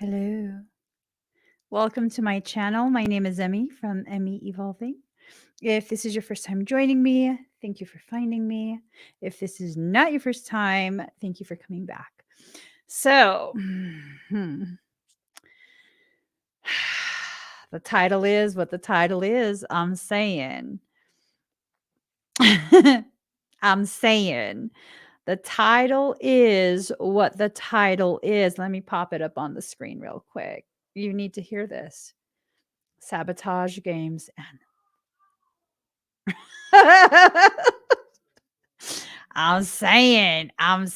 Hello. Welcome to my channel. My name is Emmy from Emmy Evolving. If this is your first time joining me, thank you for finding me. If this is not your first time, thank you for coming back. So, the title is what the title is. I'm saying. I'm saying. The title is what the title is. Let me pop it up on the screen real quick. You need to hear this. Sabotage games and I'm saying. I'm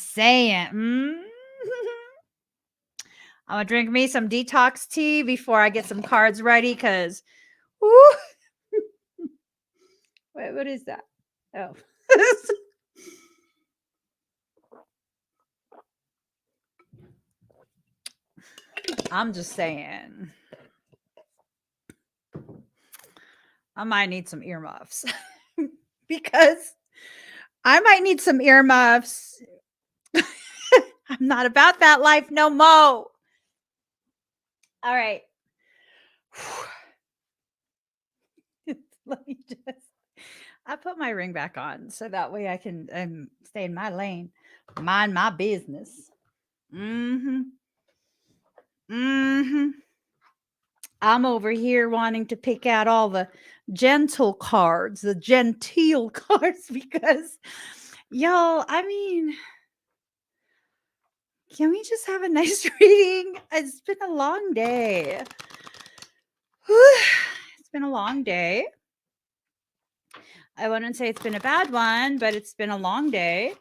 gonna drink me some detox tea before I get some cards ready because wait, what is that? Oh. I'm just saying. I might need some earmuffs because I might need some earmuffs. I'm not about that life no more. All right. Let me just. I put my ring back on so that way I can stay in my lane, mind my business. I'm over here wanting to pick out all the gentle cards, the genteel cards, because y'all, I mean, can we just have a nice reading? It's been a long day. It's been a long day. I wouldn't say it's been a bad one, but it's been a long day.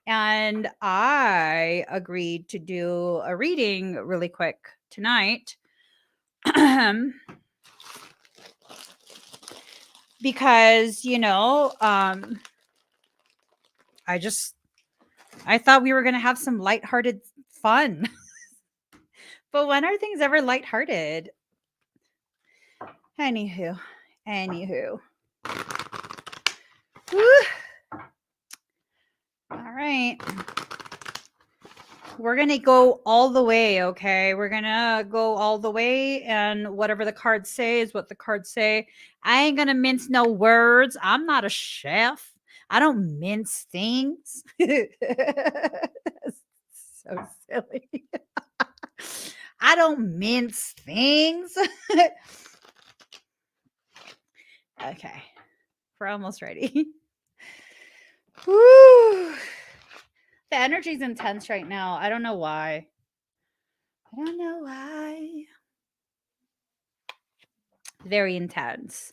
And I agreed to do a reading really quick tonight. Because, I thought we were going to have some lighthearted fun. But when are things ever lighthearted? Anywho. Whew. All right. We're going to go all the way, okay? We're going to go all the way, and whatever the cards say is what the cards say. I ain't going to mince no words. I'm not a chef. I don't mince things. So silly. I don't mince things. Okay. We're almost ready. Woo. The energy's intense right now. I don't know why. Very intense.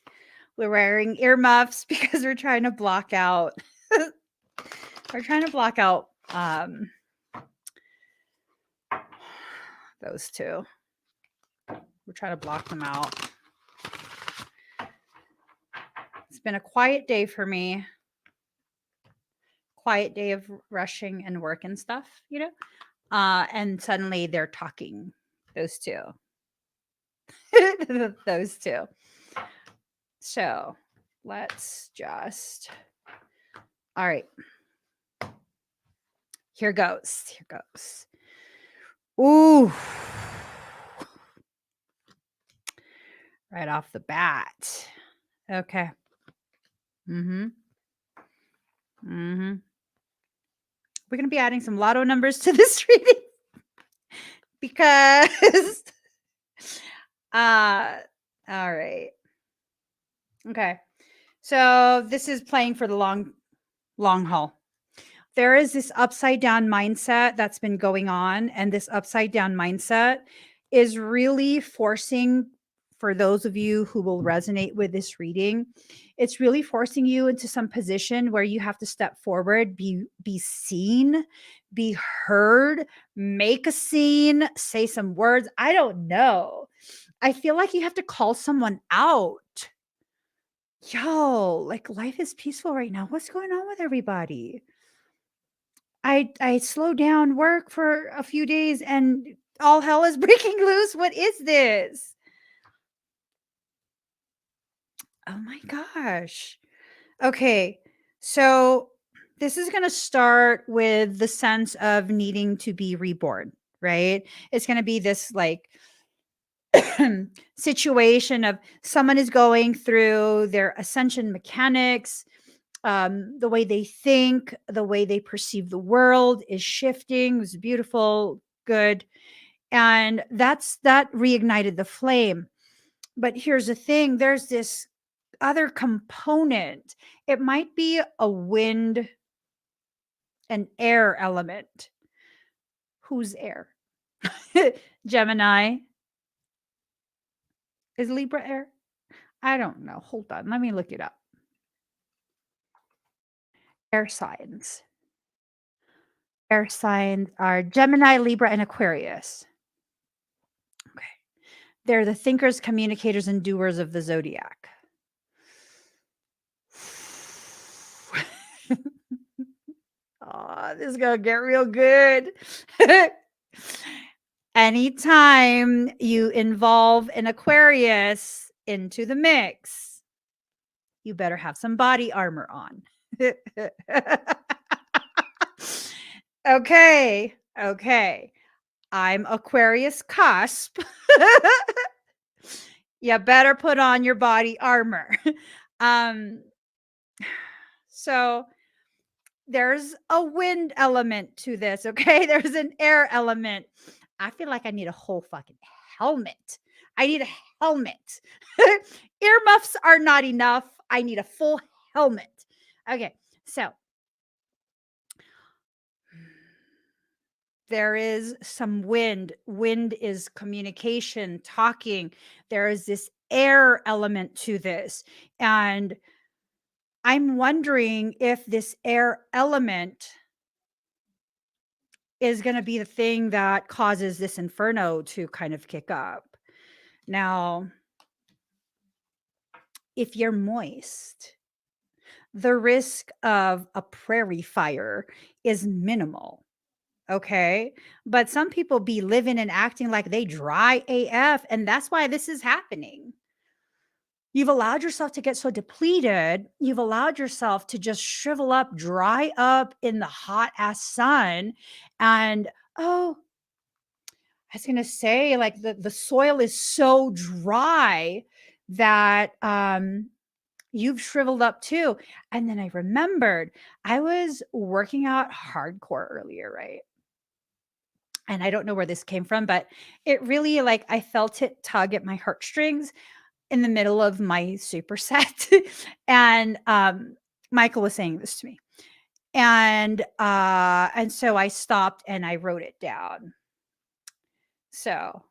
We're wearing earmuffs because we're trying to block out. Those two. We're trying to block them out. It's been a quiet day for me. Quiet day of rushing and work and stuff, and suddenly they're talking. Those two. Those two. So let's just. All right. Here goes. Ooh. Right off the bat. Okay. We're going to be adding some lotto numbers to this reading because all right. Okay. So this is playing for the long haul. There is this upside down mindset that's been going on, and this upside down mindset is really forcing, for those of you who will resonate with this reading, it's really forcing you into some position where you have to step forward, be seen, be heard, make a scene, say some words. I don't know. I feel like you have to call someone out. Yo, like life is peaceful right now. What's going on with everybody? I slowed down work for a few days and all hell is breaking loose. What is this? Oh my gosh. Okay. So this is going to start with the sense of needing to be reborn right? It's going to be this like situation of someone is going through their ascension mechanics. The way they think, the way they perceive the world is shifting. It was beautiful, good. And that reignited the flame. But here's the thing, there's this other component. It might be a wind and air element. Who's air? Gemini. Is Libra air? I don't know. Hold on. Let me look it up. Air signs. Air signs are Gemini, Libra, and Aquarius. Okay. They're the thinkers, communicators, and doers of the zodiac. Oh, this is going to get real good. Anytime you involve an Aquarius into the mix, you better have some body armor on. Okay. I'm Aquarius cusp. You better put on your body armor. So there's a wind element to this, okay? There's an air element. I feel like I need a whole fucking helmet. I need a helmet. Earmuffs are not enough. I need a full helmet. Okay, so there is some wind. Wind is communication, talking. There is this air element to this. And I'm wondering if this air element is going to be the thing that causes this inferno to kind of kick up. Now, if you're moist, the risk of a prairie fire is minimal. Okay. But some people be living and acting like they dry AF, and that's why this is happening. You've allowed yourself to get so depleted. You've allowed yourself to just shrivel up, dry up in the hot ass sun. And oh, I was going to say, like, the soil is so dry that you've shriveled up too. And then I remembered I was working out hardcore earlier, right? And I don't know where this came from, but it really, like, I felt it tug at my heartstrings in the middle of my superset. And Michael was saying this to me. And so I stopped and I wrote it down. So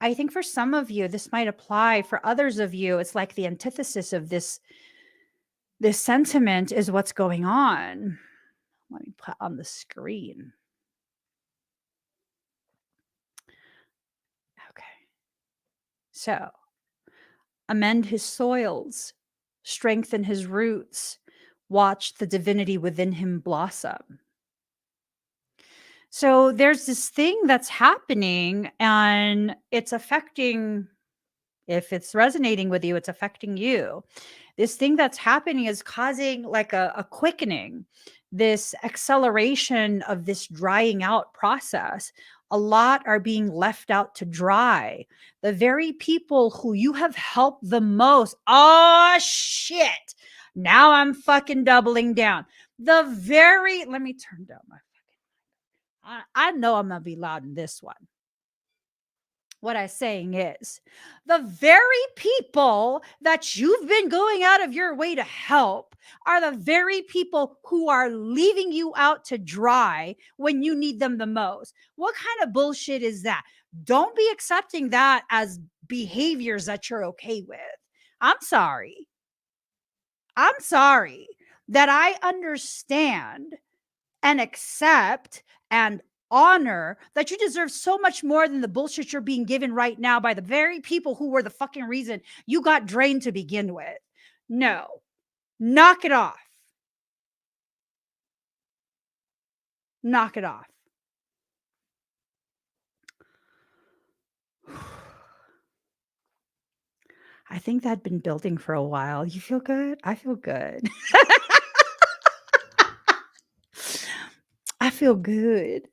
I think for some of you, this might apply. For others of you, it's like the antithesis of this sentiment is what's going on. Let me put on the screen. Okay. So, amend his soils, strengthen his roots, watch the divinity within him blossom. So there's this thing that's happening and it's affecting, if it's resonating with you, it's affecting you. This thing that's happening is causing like a quickening, this acceleration of this drying out process. A lot are being left out to dry. The very people who you have helped the most. Oh, shit. Now I'm fucking doubling down. Let me turn down my I know I'm going to be loud in this one. What I'm saying is the very people that you've been going out of your way to help are the very people who are leaving you out to dry when you need them the most. What kind of bullshit is that? Don't be accepting that as behaviors that you're okay with. I'm sorry that I understand and accept and honor that you deserve so much more than the bullshit you're being given right now by the very people who were the fucking reason you got drained to begin with. No, knock it off. Knock it off. I think that had been building for a while. You feel good? I feel good. I feel good.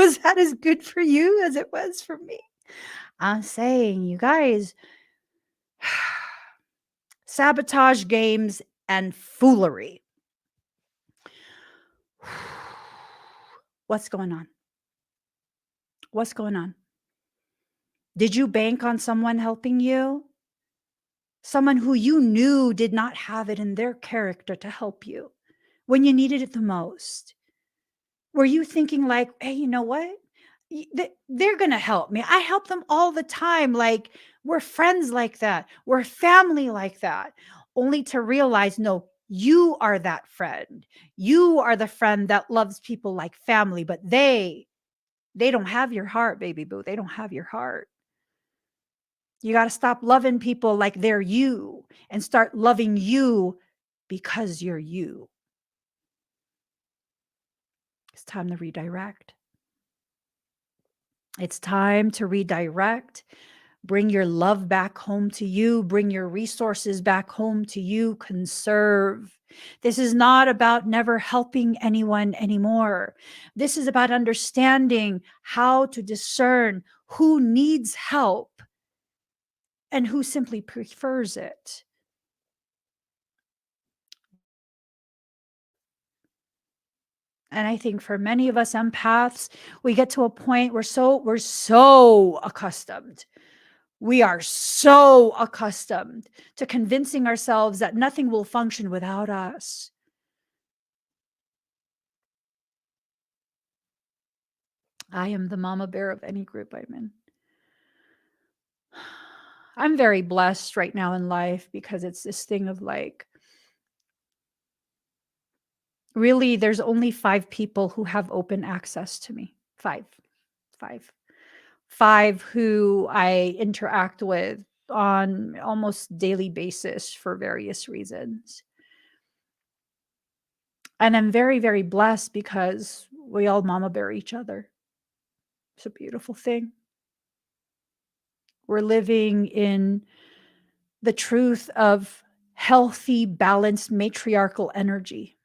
Was that as good for you as it was for me? I'm saying, you guys, sabotage games and foolery. What's going on? What's going on? Did you bank on someone helping you? Someone who you knew did not have it in their character to help you when you needed it the most? Were you thinking like, hey, you know what? They're going to help me. I help them all the time. Like, we're friends like that. We're family like that. Only to realize, no, you are that friend. You are the friend that loves people like family, but they don't have your heart, baby boo. They don't have your heart. You got to stop loving people like they're you and start loving you because you're you. It's time to redirect. It's time to redirect. Bring your love back home to you. Bring your resources back home to you. Conserve. This is not about never helping anyone anymore. This is about understanding how to discern who needs help and who simply prefers it. And I think for many of us empaths, we get to a point where we're so accustomed. We are so accustomed to convincing ourselves that nothing will function without us. I am the mama bear of any group I'm in. I'm very blessed right now in life because it's this thing of like, really, there's only 5 people who have open access to me. 5 who I interact with on almost daily basis for various reasons. And I'm very, very blessed because we all mama bear each other. It's a beautiful thing. We're living in the truth of healthy, balanced, matriarchal energy.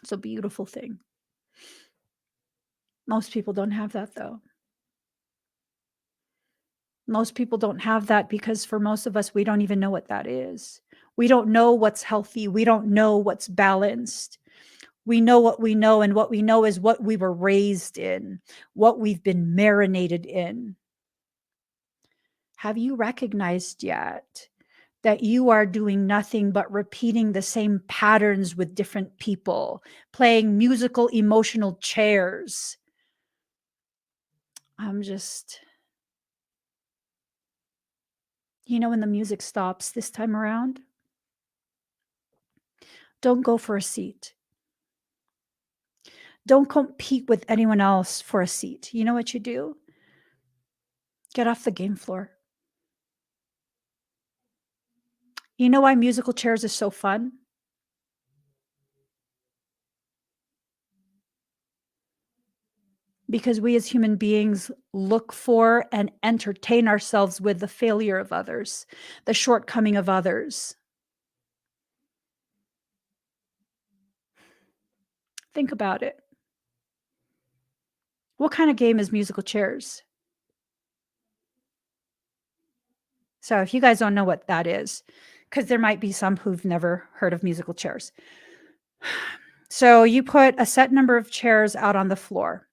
It's a beautiful thing. Most people don't have that, though. Most people don't have that because for most of us, we don't even know what that is. We don't know what's healthy. We don't know what's balanced. We know what we know, and what we know is what we were raised in, what we've been marinated in. Have you recognized yet that you are doing nothing but repeating the same patterns with different people, playing musical emotional chairs? I'm just, when the music stops this time around, don't go for a seat. Don't compete with anyone else for a seat. You know what you do? Get off the game floor. You know why musical chairs is so fun? Because we as human beings look for and entertain ourselves with the failure of others, the shortcoming of others. Think about it. What kind of game is musical chairs? So if you guys don't know what that is, because there might be some who've never heard of musical chairs. So you put a set number of chairs out on the floor,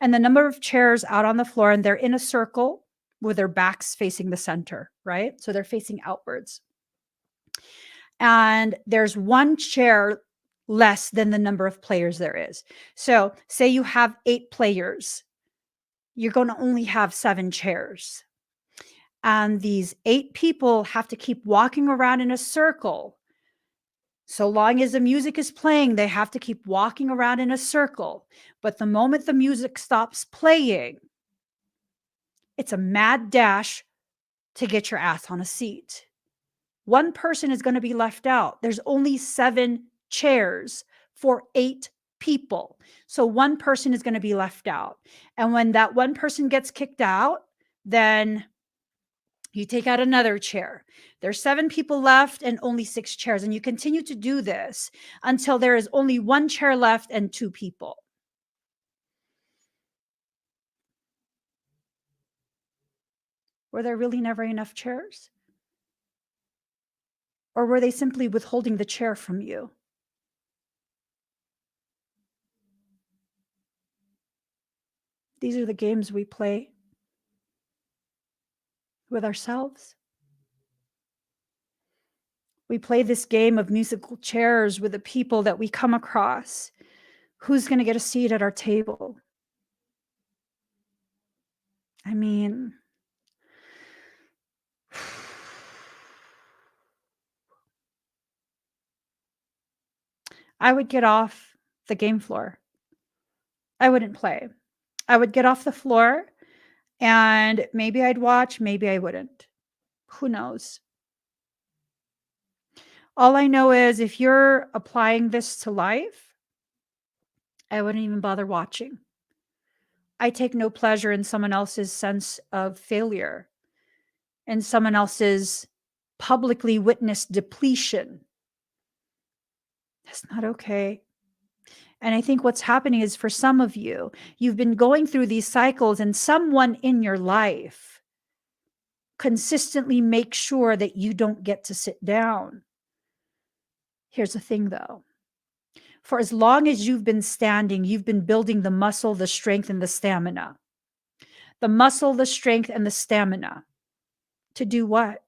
and the number of chairs out on the floor, and they're in a circle with their backs facing the center, right? So they're facing outwards. And there's one chair less than the number of players there is. So say you have 8 players, you're going to only have 7 chairs. And these 8 people have to keep walking around in a circle. So long as the music is playing, they have to keep walking around in a circle. But the moment the music stops playing, it's a mad dash to get your ass on a seat. One person is going to be left out. There's only 7 chairs for 8 people. So one person is going to be left out. And when that one person gets kicked out, then you take out another chair. There's 7 people left and only 6 chairs. And you continue to do this until there is only 1 chair left and 2 people. Were there really never enough chairs? Or were they simply withholding the chair from you? These are the games we play with ourselves. We play this game of musical chairs with the people that we come across. Who's going to get a seat at our table? I mean, I would get off the game floor. I wouldn't play. I would get off the floor and maybe I'd watch, maybe I wouldn't. Who knows? All I know is if you're applying this to life, I wouldn't even bother watching. I take no pleasure in someone else's sense of failure and someone else's publicly witnessed depletion. That's not okay. And I think what's happening is for some of you, you've been going through these cycles and someone in your life consistently makes sure that you don't get to sit down. Here's the thing though. For as long as you've been standing, you've been building the muscle, the strength, and the stamina. The muscle, the strength, and the stamina. To do what?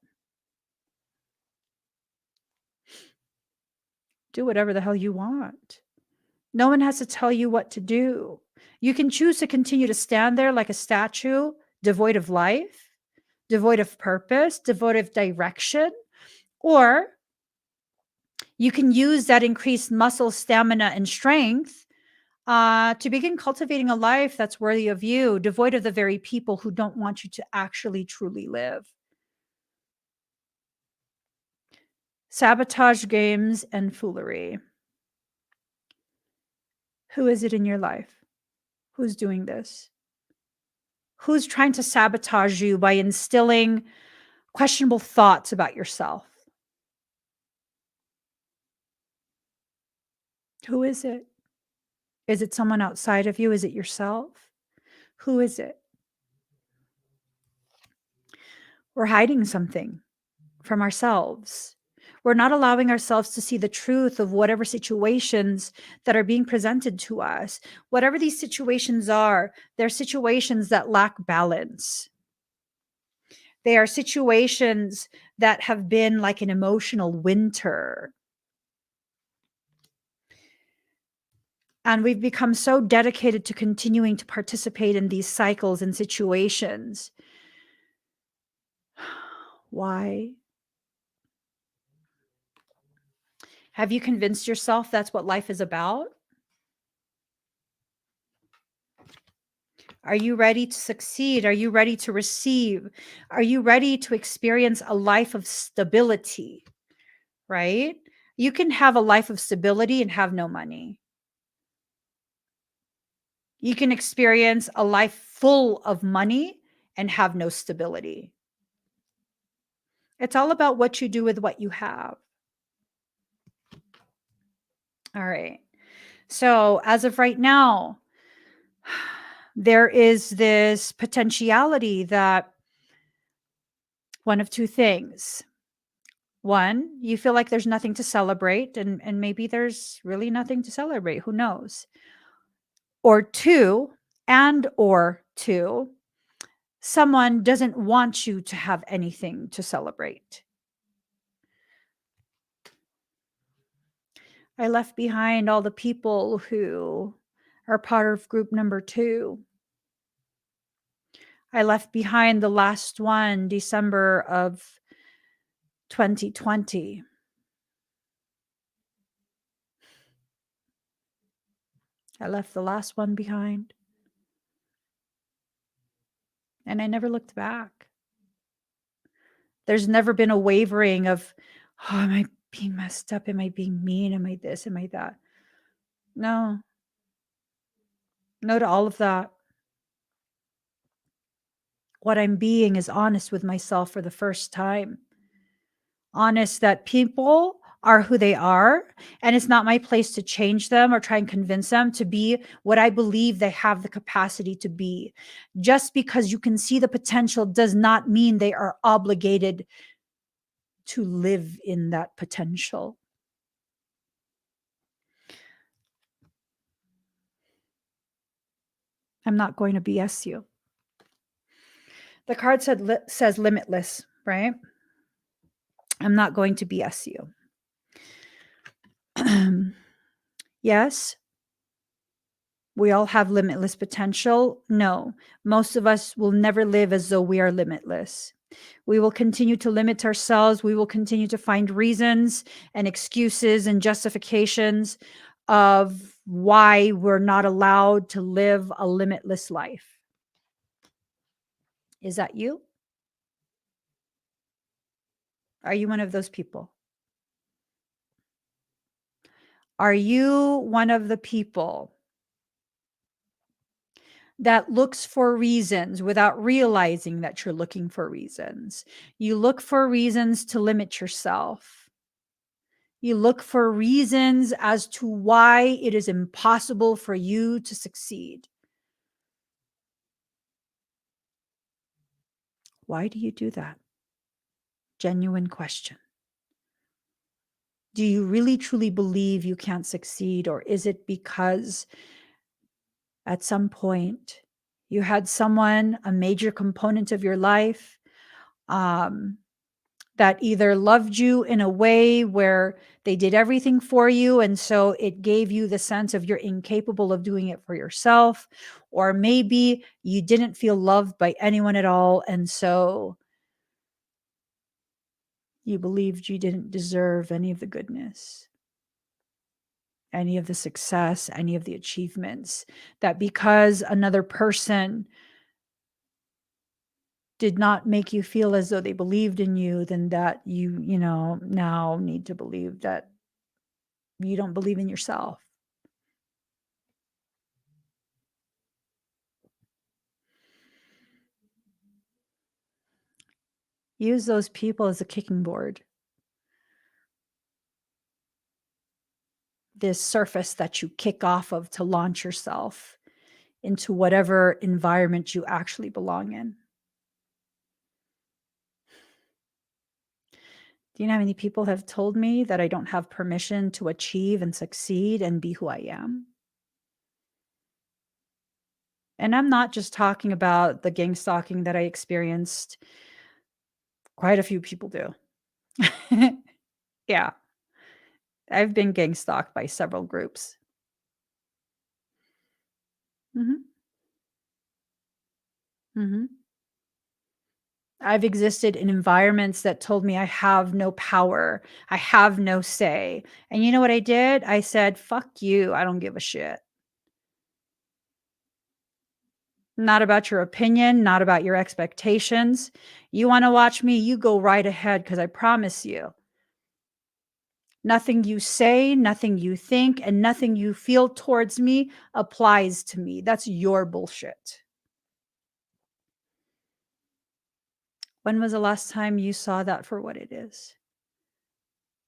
Do whatever the hell you want. No one has to tell you what to do. You can choose to continue to stand there like a statue, devoid of life, devoid of purpose, devoid of direction, or you can use that increased muscle, stamina, and strength to begin cultivating a life that's worthy of you, devoid of the very people who don't want you to actually truly live. Sabotage, games, and foolery. Who is it in your life? Who's doing this? Who's trying to sabotage you by instilling questionable thoughts about yourself? Who is it? Is it someone outside of you? Is it yourself? Who is it? We're hiding something from ourselves. We're not allowing ourselves to see the truth of whatever situations that are being presented to us. Whatever these situations are, they're situations that lack balance. They are situations that have been like an emotional winter. And we've become so dedicated to continuing to participate in these cycles and situations. Why? Have you convinced yourself that's what life is about? Are you ready to succeed? Are you ready to receive? Are you ready to experience a life of stability? Right? You can have a life of stability and have no money. You can experience a life full of money and have no stability. It's all about what you do with what you have. All right. So, as of right now, there is this potentiality that one of two things. One, you feel like there's nothing to celebrate, and maybe there's really nothing to celebrate. Who knows? Or two, someone doesn't want you to have anything to celebrate. I left behind all the people who are part of group number 2. I left behind the last one, December of 2020. I left the last one behind. And I never looked back. There's never been a wavering of, oh, am I being messed up? Am I being mean? Am I this? Am I that? No. No to all of that. What I'm being is honest with myself for the first time. Honest that people are who they are, and it's not my place to change them or try and convince them to be what I believe they have the capacity to be. Just because you can see the potential does not mean they are obligated to live in that potential. I'm not going to BS you. The card says limitless, right? I'm not going to BS you. Yes, we all have limitless potential. No, most of us will never live as though we are limitless. We will continue to limit ourselves. We will continue to find reasons and excuses and justifications of why we're not allowed to live a limitless life. Is that you? Are you one of those people? Are you one of the people that looks for reasons without realizing that you're looking for reasons? You look for reasons to limit yourself. You look for reasons as to why it is impossible for you to succeed. Why do you do that? Genuine question. Do you really truly believe you can't succeed, or is it because at some point you had someone, a major component of your life, that either loved you in a way where they did everything for you, and so it gave you the sense of you're incapable of doing it for yourself, or maybe you didn't feel loved by anyone at all, and so you believed you didn't deserve any of the goodness, any of the success, any of the achievements, that because another person did not make you feel as though they believed in you, then that you know, now need to believe that you don't believe in yourself. Use those people as a kicking board. This surface that you kick off of to launch yourself into whatever environment you actually belong in. Do you know how many people have told me that I don't have permission to achieve and succeed and be who I am? And I'm not just talking about the gang stalking that I experienced. Quite a few people do. Yeah, I've been gang stalked by several groups. Mhm, mhm. I've existed in environments that told me I have no power, I have no say. And you know what I did? I said, "Fuck you, I don't give a shit. Not about your opinion, not about your expectations. You wanna watch me? You go right ahead, because I promise you, nothing you say, nothing you think, and nothing you feel towards me applies to me. That's your bullshit." When was the last time you saw that for what it is?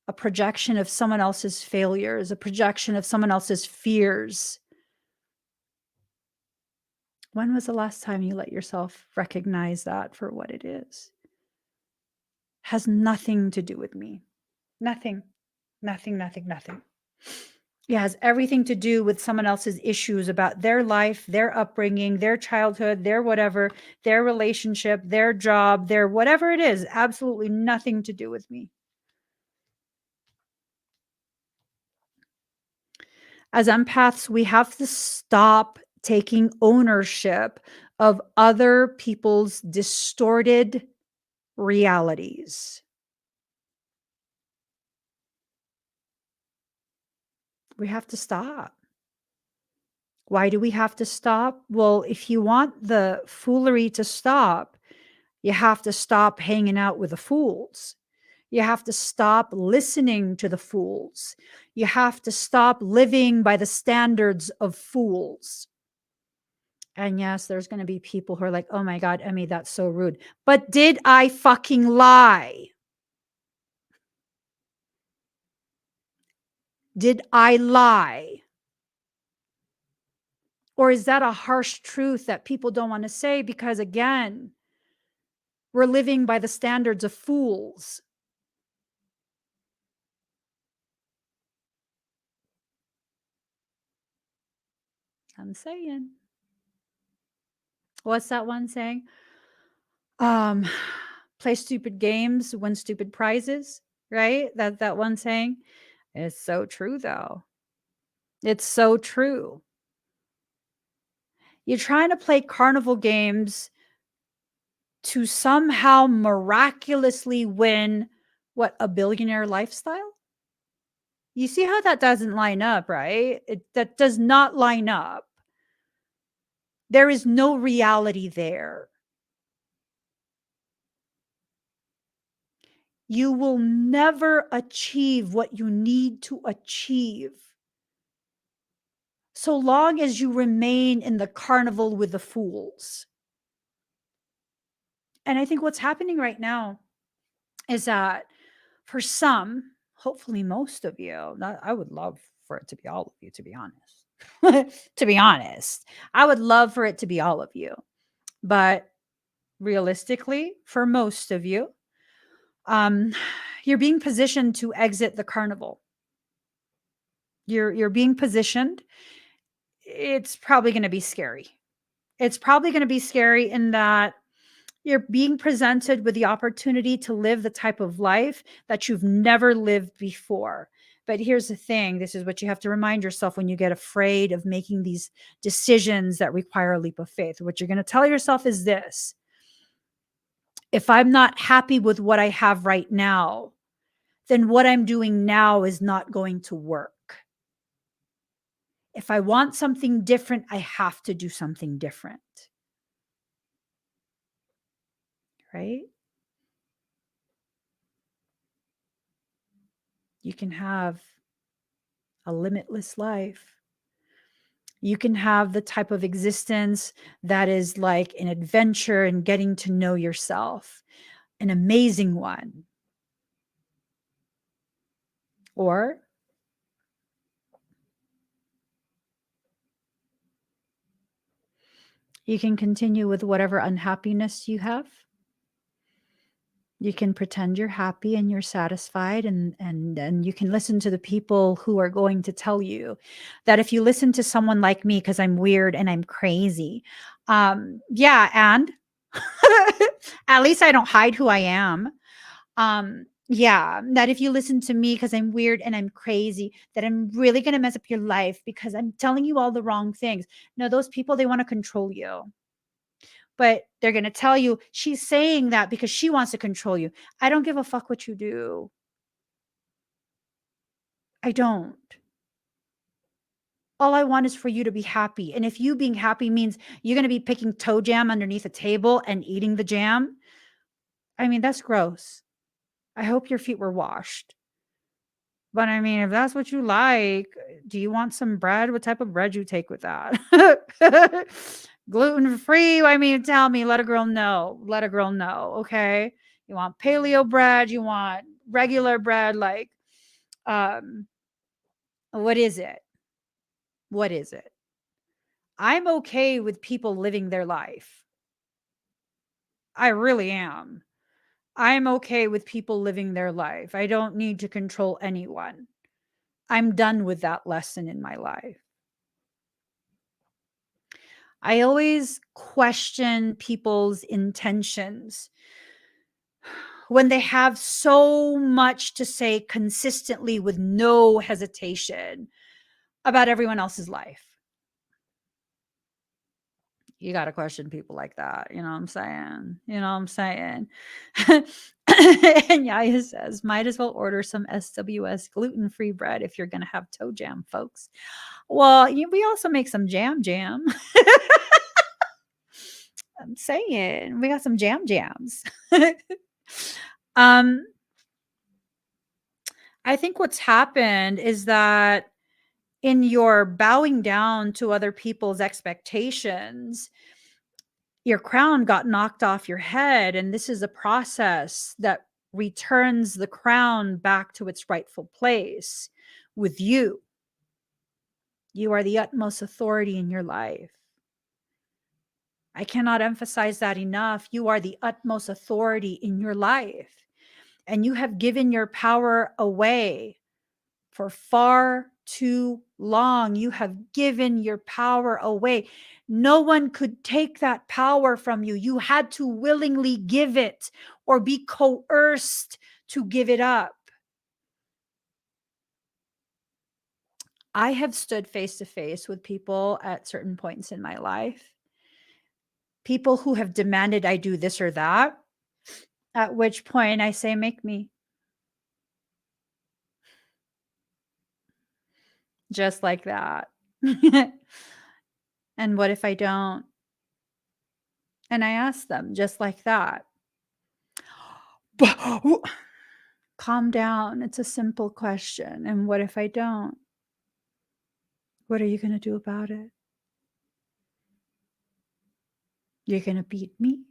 A projection of someone else's failures, a projection of someone else's fears. When was the last time you let yourself recognize that for what it is? Has nothing to do with me. Nothing. Nothing, nothing, nothing. It has everything to do with someone else's issues about their life, their upbringing, their childhood, their whatever, their relationship, their job, their whatever it is. Absolutely nothing to do with me. As empaths, we have to stop taking ownership of other people's distorted realities. We have to stop. Why do we have to stop? Well, if you want the foolery to stop, you have to stop hanging out with the fools. You have to stop listening to the fools. You have to stop living by the standards of fools. And yes, there's going to be people who are like, "Oh my God, Emmy, that's so rude." But did I fucking lie? Did I lie? Or is that a harsh truth that people don't want to say because, again, we're living by the standards of fools? I'm saying. What's that one saying? Um, play stupid games, win stupid prizes, right? That one saying. It's so true though. It's so true. You're trying to play carnival games to somehow miraculously win what, a billionaire lifestyle? You see how that doesn't line up, right? That does not line up. There is no reality there. You will never achieve what you need to achieve so long as you remain in the carnival with the fools. And I think what's happening right now is that for some, hopefully most of you, I would love for it to be all of you, to be honest. To be honest, I would love for it to be all of you. But realistically, for most of you, um, you're being positioned to exit the carnival. You're being positioned. It's probably going to be scary. It's probably going to be scary in that you're being presented with the opportunity to live the type of life that you've never lived before. But here's the thing, this is what you have to remind yourself when you get afraid of making these decisions that require a leap of faith. What you're going to tell yourself is this: if I'm not happy with what I have right now, then what I'm doing now is not going to work. If I want something different, I have to do something different. Right? You can have a limitless life. You can have the type of existence that is like an adventure and getting to know yourself, an amazing one. Or you can continue with whatever unhappiness you have. You can pretend you're happy and you're satisfied, and you can listen to the people who are going to tell you that if you listen to someone like me because I'm weird and I'm crazy, yeah, and at least I don't hide who I am. Yeah, that if you listen to me because I'm weird and I'm crazy, that I'm really going to mess up your life because I'm telling you all the wrong things. No, those people, they want to control you. But they're going to tell you she's saying that because she wants to control you. I don't give a fuck what you do. I don't. All I want is for you to be happy. And if you being happy means you're going to be picking toe jam underneath a table and eating the jam, I mean, that's gross. I hope your feet were washed. But I mean, if that's what you like, do you want some bread? What type of bread you take with that? Gluten free? I mean, tell me, let a girl know. Let a girl know, okay? You want paleo bread? You want regular bread? Like, um, what is it? What is it? I'm okay with people living their life. I really am. I'm okay with people living their life. I don't need to control anyone. I'm done with that lesson in my life. I always question people's intentions when they have so much to say consistently with no hesitation about everyone else's life. You got to question people like that. You know what I'm saying? You know what I'm saying? And Yaya says, might as well order some SWS gluten-free bread if you're going to have toe jam, folks. Well, we also make some jam. I'm saying we got some jams. um, I think what's happened is that in your bowing down to other people's expectations, your crown got knocked off your head. And this is a process that returns the crown back to its rightful place, with you. You are the utmost authority in your life. I cannot emphasize that enough. You are the utmost authority in your life, and you have given your power away for far too long. You have given your power away. No one could take that power from you. You had to willingly give it or be coerced to give it up. I have stood face to face with people at certain points in my life, people who have demanded I do this or that, at which point I say, make me. Just like that. And what if I don't? And I ask them just like that. Calm down. It's a simple question. And what if I don't? What are you going to do about it? You're going to beat me?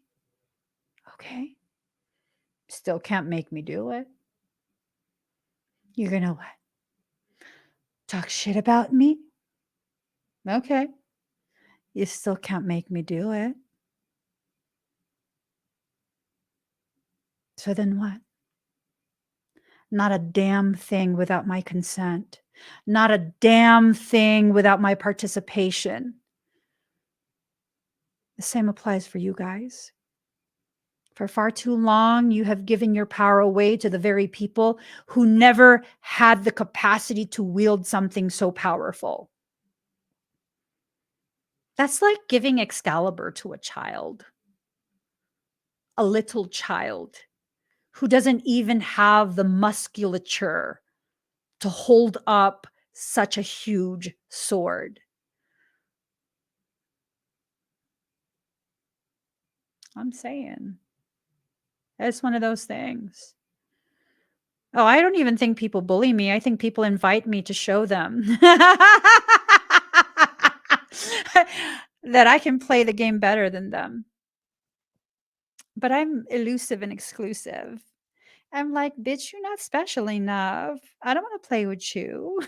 Okay. Still can't make me do it. You're going to what? Talk shit about me? Okay. You still can't make me do it. So then what? Not a damn thing without my consent. Not a damn thing without my participation. The same applies for you guys. For far too long, you have given your power away to the very people who never had the capacity to wield something so powerful. That's like giving Excalibur to a child, a little child who doesn't even have the musculature to hold up such a huge sword. I'm saying. It's one of those things. Oh, I don't even think people bully me. I think people invite me to show them that I can play the game better than them. But I'm elusive and exclusive. I'm like, bitch, you're not special enough. I don't want to play with you.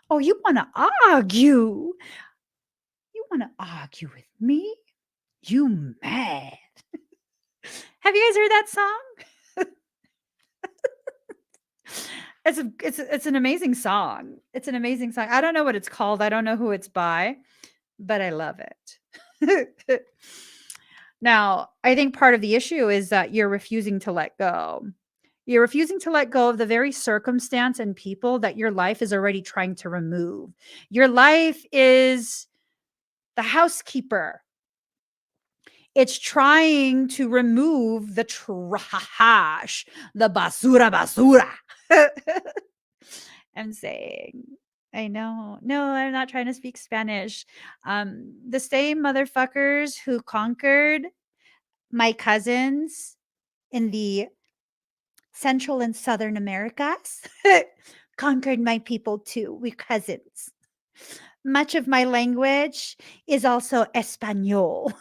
Oh, you want to argue? You want to argue with me? You mad? Have you guys heard that song? It's an amazing song. It's an amazing song. I don't know what it's called. I don't know who it's by, but I love it. Now, I think part of the issue is that you're refusing to let go. You're refusing to let go of the very circumstance and people that your life is already trying to remove. Your life is the housekeeper. It's trying to remove the trash, the basura. I'm saying, I know. No, I'm not trying to speak Spanish. The same motherfuckers who conquered my cousins in the Central and Southern Americas conquered my people too. We're cousins. Much of my language is also Espanol.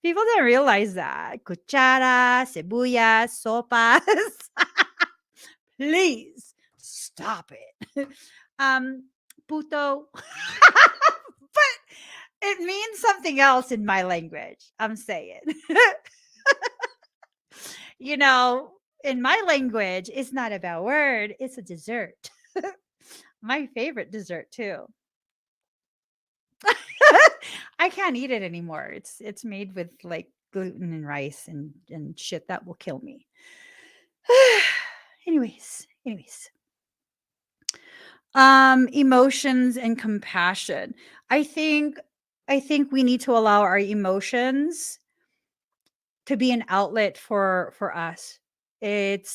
People don't realize that. Cuchara, cebulla, sopas. Please stop it. Puto. But it means something else in my language. I'm saying. You know, in my language, it's not about word, it's a dessert. My favorite dessert too. I can't eat it anymore. It's made with like gluten and rice and shit that will kill me. anyways. Emotions and compassion. I think we need to allow our emotions to be an outlet for us. It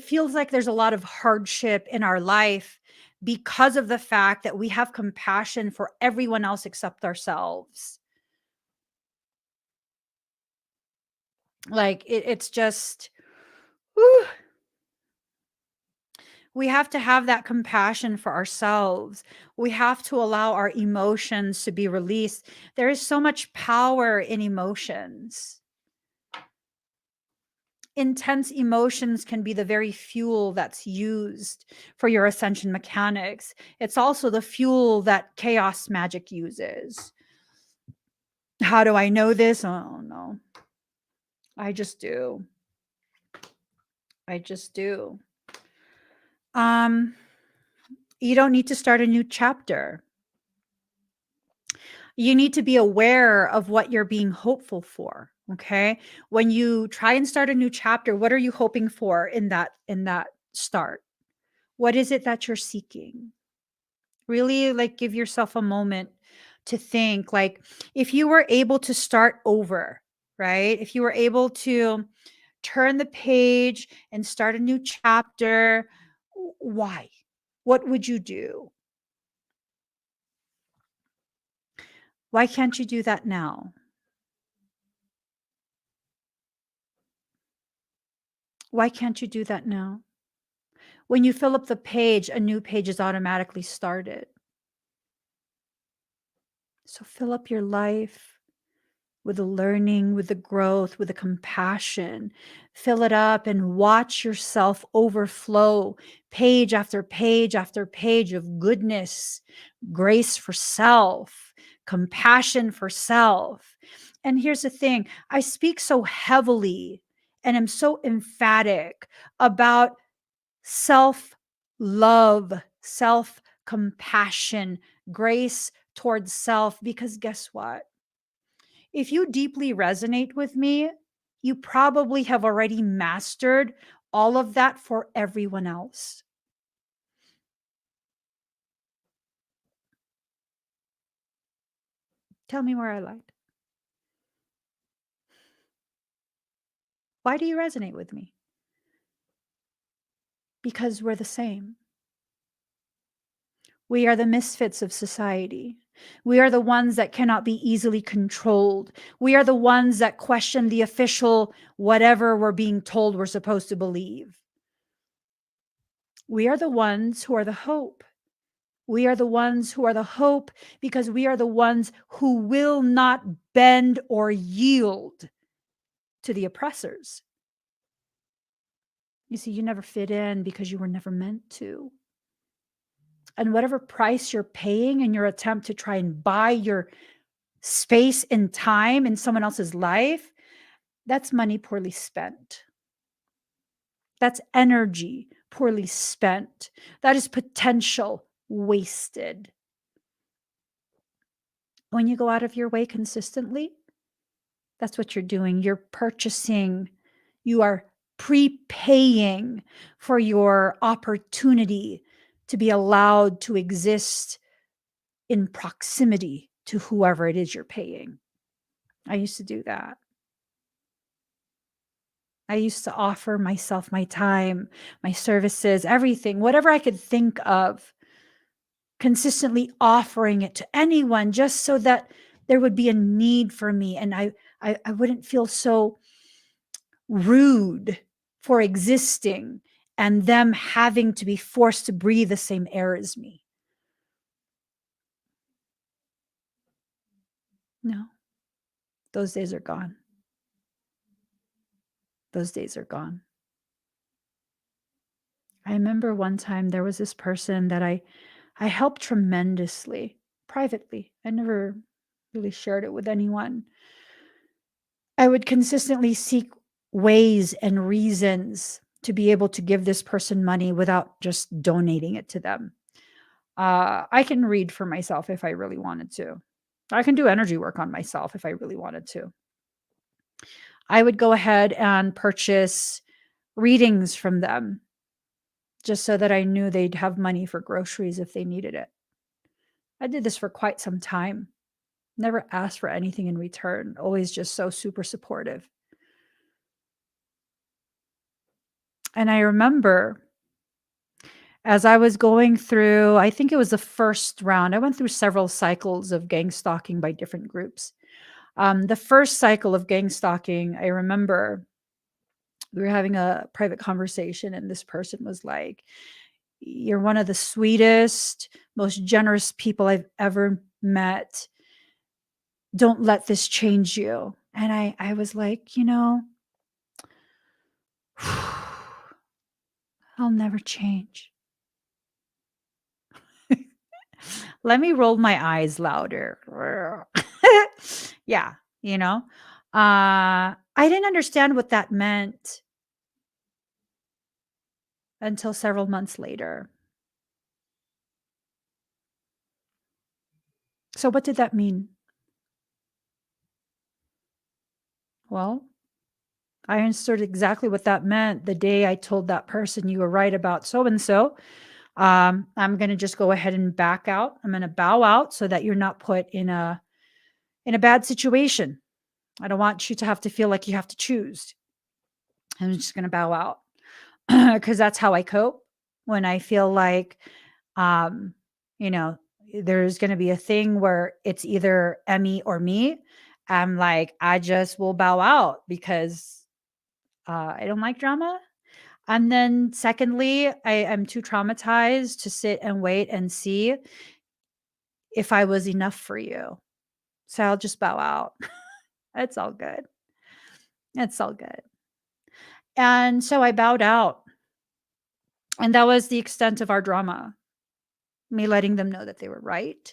feels like there's a lot of hardship in our life because of the fact that we have compassion for everyone else except ourselves. Like it's just whew. We have to have that compassion for ourselves. We have to allow our emotions to be released. There is so much power in emotions. intense emotions can be the very fuel that's used for your ascension mechanics. It's also the fuel that chaos magic uses. How do I know this? Oh no. I just do. I just do. You don't need to start a new chapter. You need to be aware of what you're being hopeful for. Okay. When you try and start a new chapter, what are you hoping for in that start? What is it that you're seeking? Really like give yourself a moment to think, like if you were able to start over, right? If you were able to turn the page and start a new chapter, why? What would you do? Why can't you do that now? Why can't you do that now? When you fill up the page, a new page is automatically started. So fill up your life with the learning, with the growth, with the compassion. Fill it up and watch yourself overflow page after page after page of goodness, grace for self, compassion for self. And here's the thing, I speak so heavily and am so emphatic about self love, self compassion, grace towards self, because guess what? If you deeply resonate with me, you probably have already mastered all of that for everyone else. Tell me where I lied. Why do you resonate with me? Because we're the same. We are the misfits of society. We are the ones that cannot be easily controlled. We are the ones that question the official whatever we're being told we're supposed to believe. We are the ones who are the hope. We are the ones who are the hope because we are the ones who will not bend or yield to the oppressors. You see, you never fit in because you were never meant to. And whatever price you're paying in your attempt to try and buy your space and time in someone else's life, that's money poorly spent. That's energy poorly spent. That is potential wasted. When you go out of your way consistently, that's what you're doing. You're purchasing, you are prepaying for your opportunity to be allowed to exist in proximity to whoever it is you're paying. I used to do that. I used to offer myself, my time, my services, everything, whatever I could think of, consistently offering it to anyone just so that there would be a need for me and I wouldn't feel so rude for existing and them having to be forced to breathe the same air as me. No, those days are gone. Those days are gone. I remember one time there was this person that I helped tremendously privately. I never really shared it with anyone. I would consistently seek ways and reasons to be able to give this person money without just donating it to them. I can read for myself if I really wanted to. I can do energy work on myself if I really wanted to. I would go ahead and purchase readings from them just so that I knew they'd have money for groceries if they needed it. I did this for quite some time. Never asked for anything in return, always just so super supportive. And I remember as I was going through, I think it was the first round, I went through several cycles of gang stalking by different groups. The first cycle of gang stalking, I remember we were having a private conversation, and this person was like, "You're one of the sweetest, most generous people I've ever met. Don't let this change you." And I was like, I'll never change. Let me roll my eyes louder. Yeah, you know, I didn't understand what that meant until several months later. So, what did that mean? Well, I understood exactly what that meant the day I told that person you were right about so and so. I'm going to just go ahead and back out. I'm going to bow out so that you're not put in a bad situation. I don't want you to have to feel like you have to choose. I'm just going to bow out because that's how I cope when I feel like, um, you know, there's going to be a thing where it's either Emmy or me. I'm like, I just will bow out because I don't like drama. And then, secondly, I am too traumatized to sit and wait and see if I was enough for you. So I'll just bow out. It's all good. It's all good. And so I bowed out. And that was the extent of our drama. Me letting them know that they were right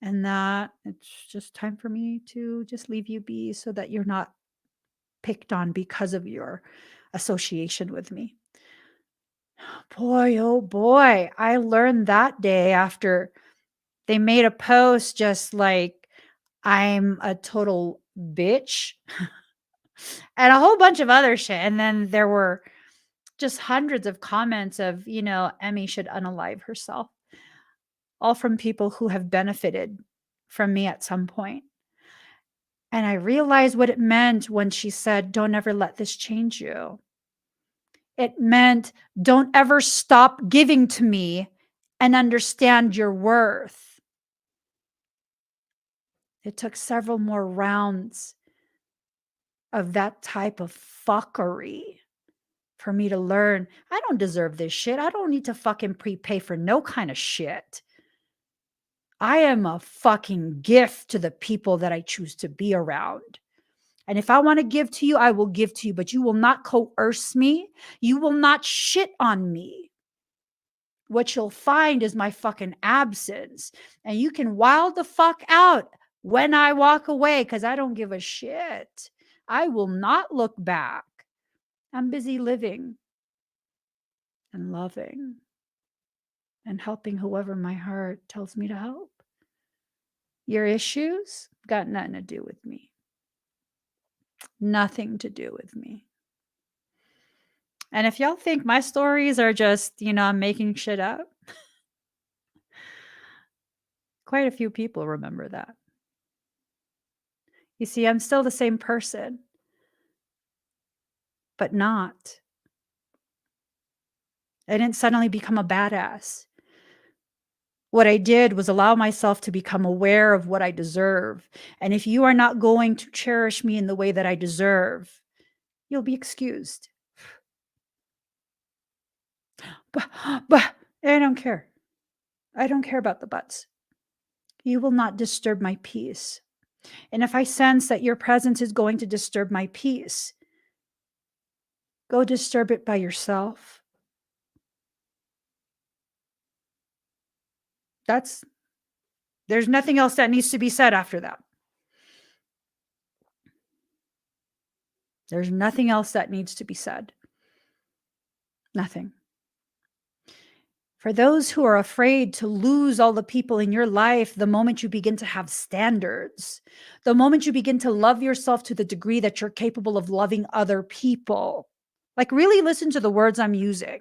and that it's just time for me to just leave you be so that you're not picked on because of your association with me. Boy, oh boy, I learned that day after they made a post just like, I'm a total bitch and a whole bunch of other shit. And then there were just hundreds of comments of, Emmy should unalive herself, all from people who have benefited from me at some point. And I realized what it meant when she said, don't ever let this change you. It meant don't ever stop giving to me and understand your worth. It took several more rounds of that type of fuckery for me to learn I don't deserve this shit. I don't need to fucking prepay for no kind of shit. I am a fucking gift to the people that I choose to be around. And if I want to give to you, I will give to you, but you will not coerce me. You will not shit on me. What you'll find is my fucking absence. And you can wild the fuck out when I walk away because I don't give a shit. I will not look back. I'm busy living and loving and helping whoever my heart tells me to help. Your issues got nothing to do with me. Nothing to do with me. And if y'all think my stories are just, I'm making shit up, quite a few people remember that. You see, I'm still the same person, but not. I didn't suddenly become a badass. What I did was allow myself to become aware of what I deserve. And if you are not going to cherish me in the way that I deserve, you'll be excused. But I don't care. I don't care about the buts. You will not disturb my peace. And if I sense that your presence is going to disturb my peace, go disturb it by yourself. There's nothing else that needs to be said after that. There's nothing else that needs to be said. Nothing. For those who are afraid to lose all the people in your life, the moment you begin to have standards, the moment you begin to love yourself to the degree that you're capable of loving other people, like really listen to the words I'm using.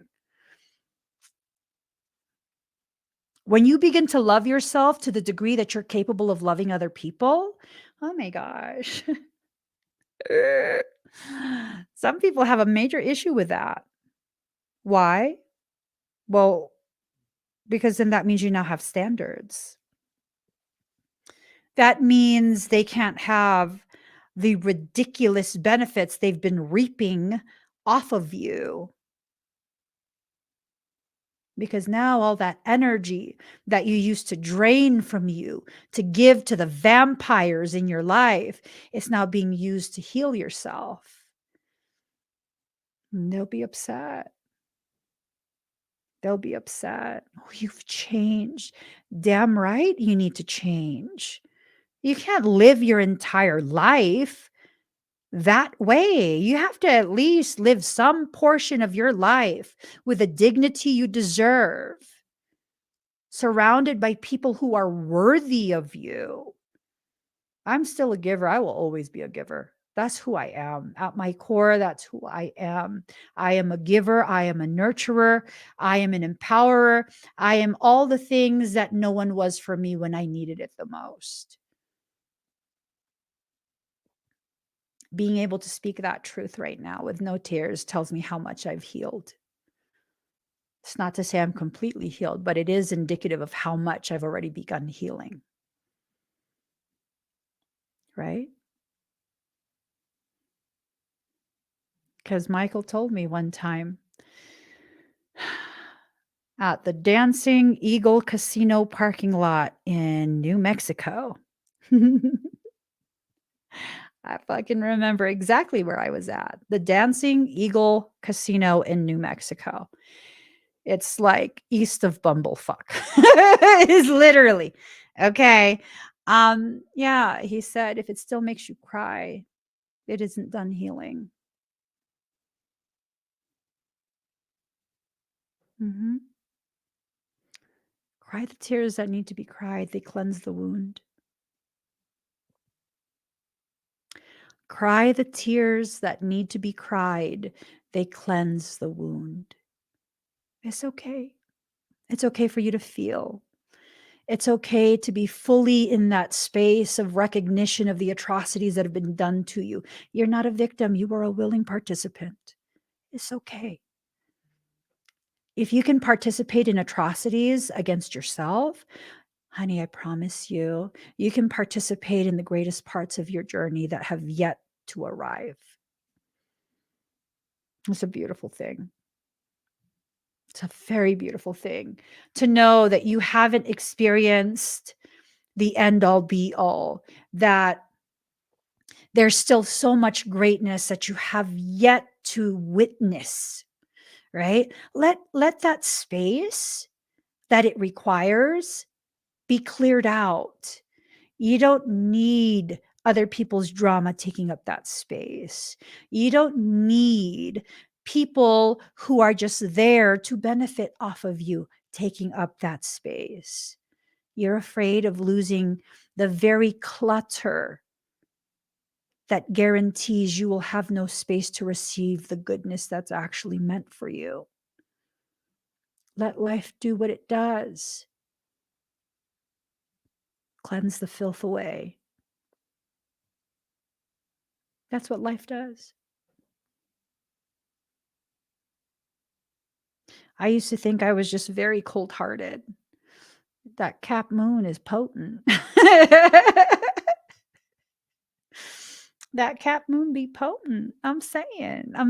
When you begin to love yourself to the degree that you're capable of loving other people, oh my gosh. Some people have a major issue with that. Why? Well, because then that means you now have standards. That means they can't have the ridiculous benefits they've been reaping off of you. Because now all that energy that you used to drain from you to give to the vampires in your life is now being used to heal yourself. And they'll be upset. They'll be upset. Oh, you've changed. Damn right you need to change. You can't live your entire life that way. You have to at least live some portion of your life with the dignity you deserve, surrounded by people who are worthy of you. I'm still a giver. I will always be a giver. That's who I am. At my core, that's who I am. I am a giver. I am a nurturer. I am an empowerer. I am all the things that no one was for me when I needed it the most. Being able to speak that truth right now with no tears tells me how much I've healed. It's not to say I'm completely healed, but it is indicative of how much I've already begun healing. Right? Because Michael told me one time at the Dancing Eagle Casino parking lot in New Mexico. I fucking remember exactly where I was at. The Dancing Eagle Casino in New Mexico. It's like east of Bumblefuck. It is literally. Okay. Yeah, he said if it still makes you cry, it isn't done healing. Mhm. Cry the tears that need to be cried. They cleanse the wound. Cry the tears that need to be cried. They cleanse the wound. It's okay. It's okay for you to feel. It's okay to be fully in that space of recognition of the atrocities that have been done to you. You're not a victim. You are a willing participant. It's okay. If you can participate in atrocities against yourself, honey, I promise you, you can participate in the greatest parts of your journey that have yet to arrive. It's a beautiful thing. It's a very beautiful thing to know that you haven't experienced the end all be all, that there's still so much greatness that you have yet to witness, right? Let that space that it requires be cleared out. You don't need other people's drama taking up that space. You don't need people who are just there to benefit off of you taking up that space. You're afraid of losing the very clutter that guarantees you will have no space to receive the goodness that's actually meant for you. Let life do what it does. Cleanse the filth away. That's what life does. I used to think I was just very cold-hearted. That cap moon is potent. That cap moon be potent. I'm saying. I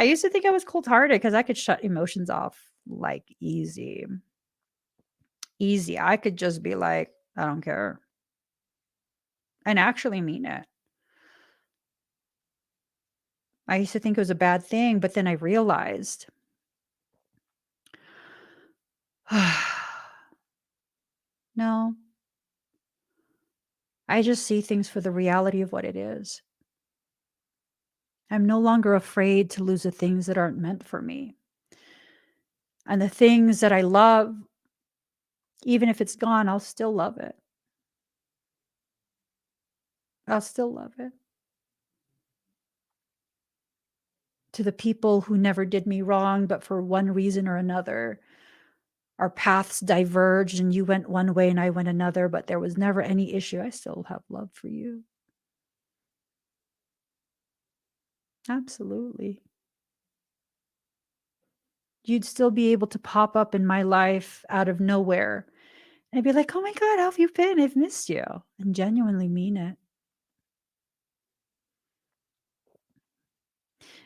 used to think I was cold-hearted because I could shut emotions off like easy. Easy. I could just be like, I don't care. And actually mean it. I used to think it was a bad thing, but then I realized no, I just see things for the reality of what it is. I'm no longer afraid to lose the things that aren't meant for me. And the things that I love, even if it's gone, I'll still love it. I'll still love it. To the people who never did me wrong, but for one reason or another, our paths diverged and you went one way and I went another, but there was never any issue. I still have love for you. Absolutely. You'd still be able to pop up in my life out of nowhere. And I'd be like, oh my God, how have you been? I've missed you. And genuinely mean it.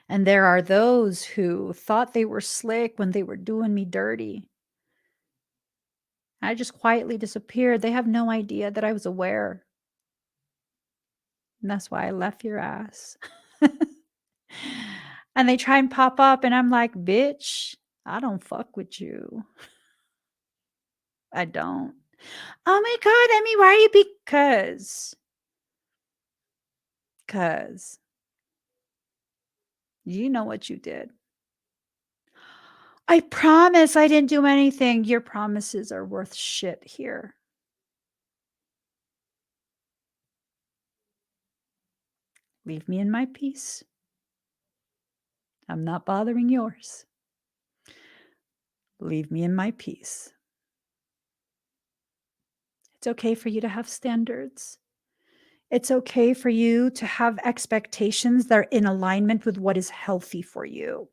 And there are those who thought they were slick when they were doing me dirty. I just quietly disappeared. They have no idea that I was aware. And that's why I left your ass. And they try and pop up, and I'm like, bitch, I don't fuck with you. I don't. Oh my God, Emmy, why are you? Because you know what you did. I promise I didn't do anything. Your promises are worth shit here. Leave me in my peace. I'm not bothering yours. Leave me in my peace. It's okay for you to have standards. It's okay for you to have expectations that are in alignment with what is healthy for you.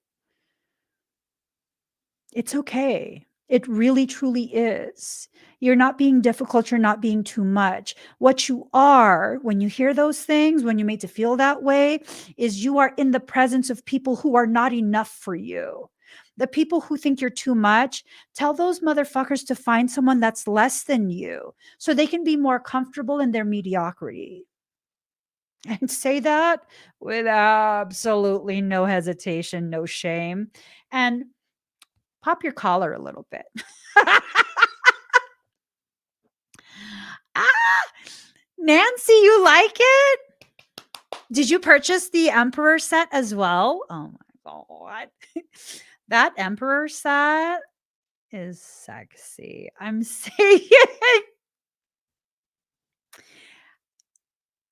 It's okay. It really, truly is. You're not being difficult. You're not being too much. What you are, when you hear those things, when you're made to feel that way, is you are in the presence of people who are not enough for you. The people who think you're too much, tell those motherfuckers to find someone that's less than you so they can be more comfortable in their mediocrity. And say that with absolutely no hesitation, no shame. And pop your collar a little bit. Ah, Nancy, you like it? Did you purchase the Emperor set as well? Oh my God. That Emperor set is sexy. I'm saying,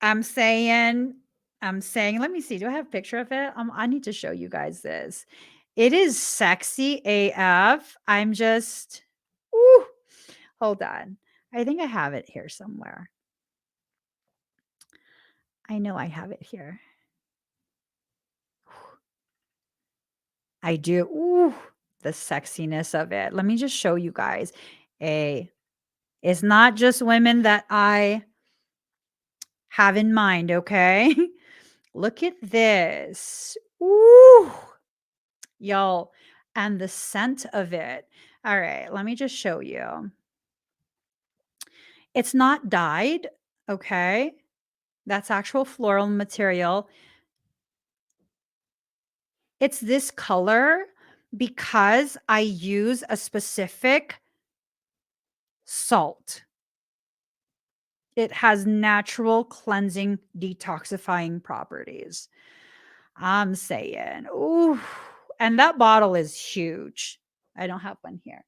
let me see. Do I have a picture of it? I need to show you guys this. It is sexy AF. I'm just, ooh, hold on. I think I have it here somewhere. I know I have it here. I do. Ooh, the sexiness of it. Let me just show you guys. It's not just women that I have in mind, okay? Look at this. Ooh, y'all. And the scent of it. All right, let me just show you. It's not dyed, okay? That's actual floral material. It's this color because I use a specific salt. It has natural cleansing, detoxifying properties. I'm saying, ooh, and that bottle is huge. I don't have one here.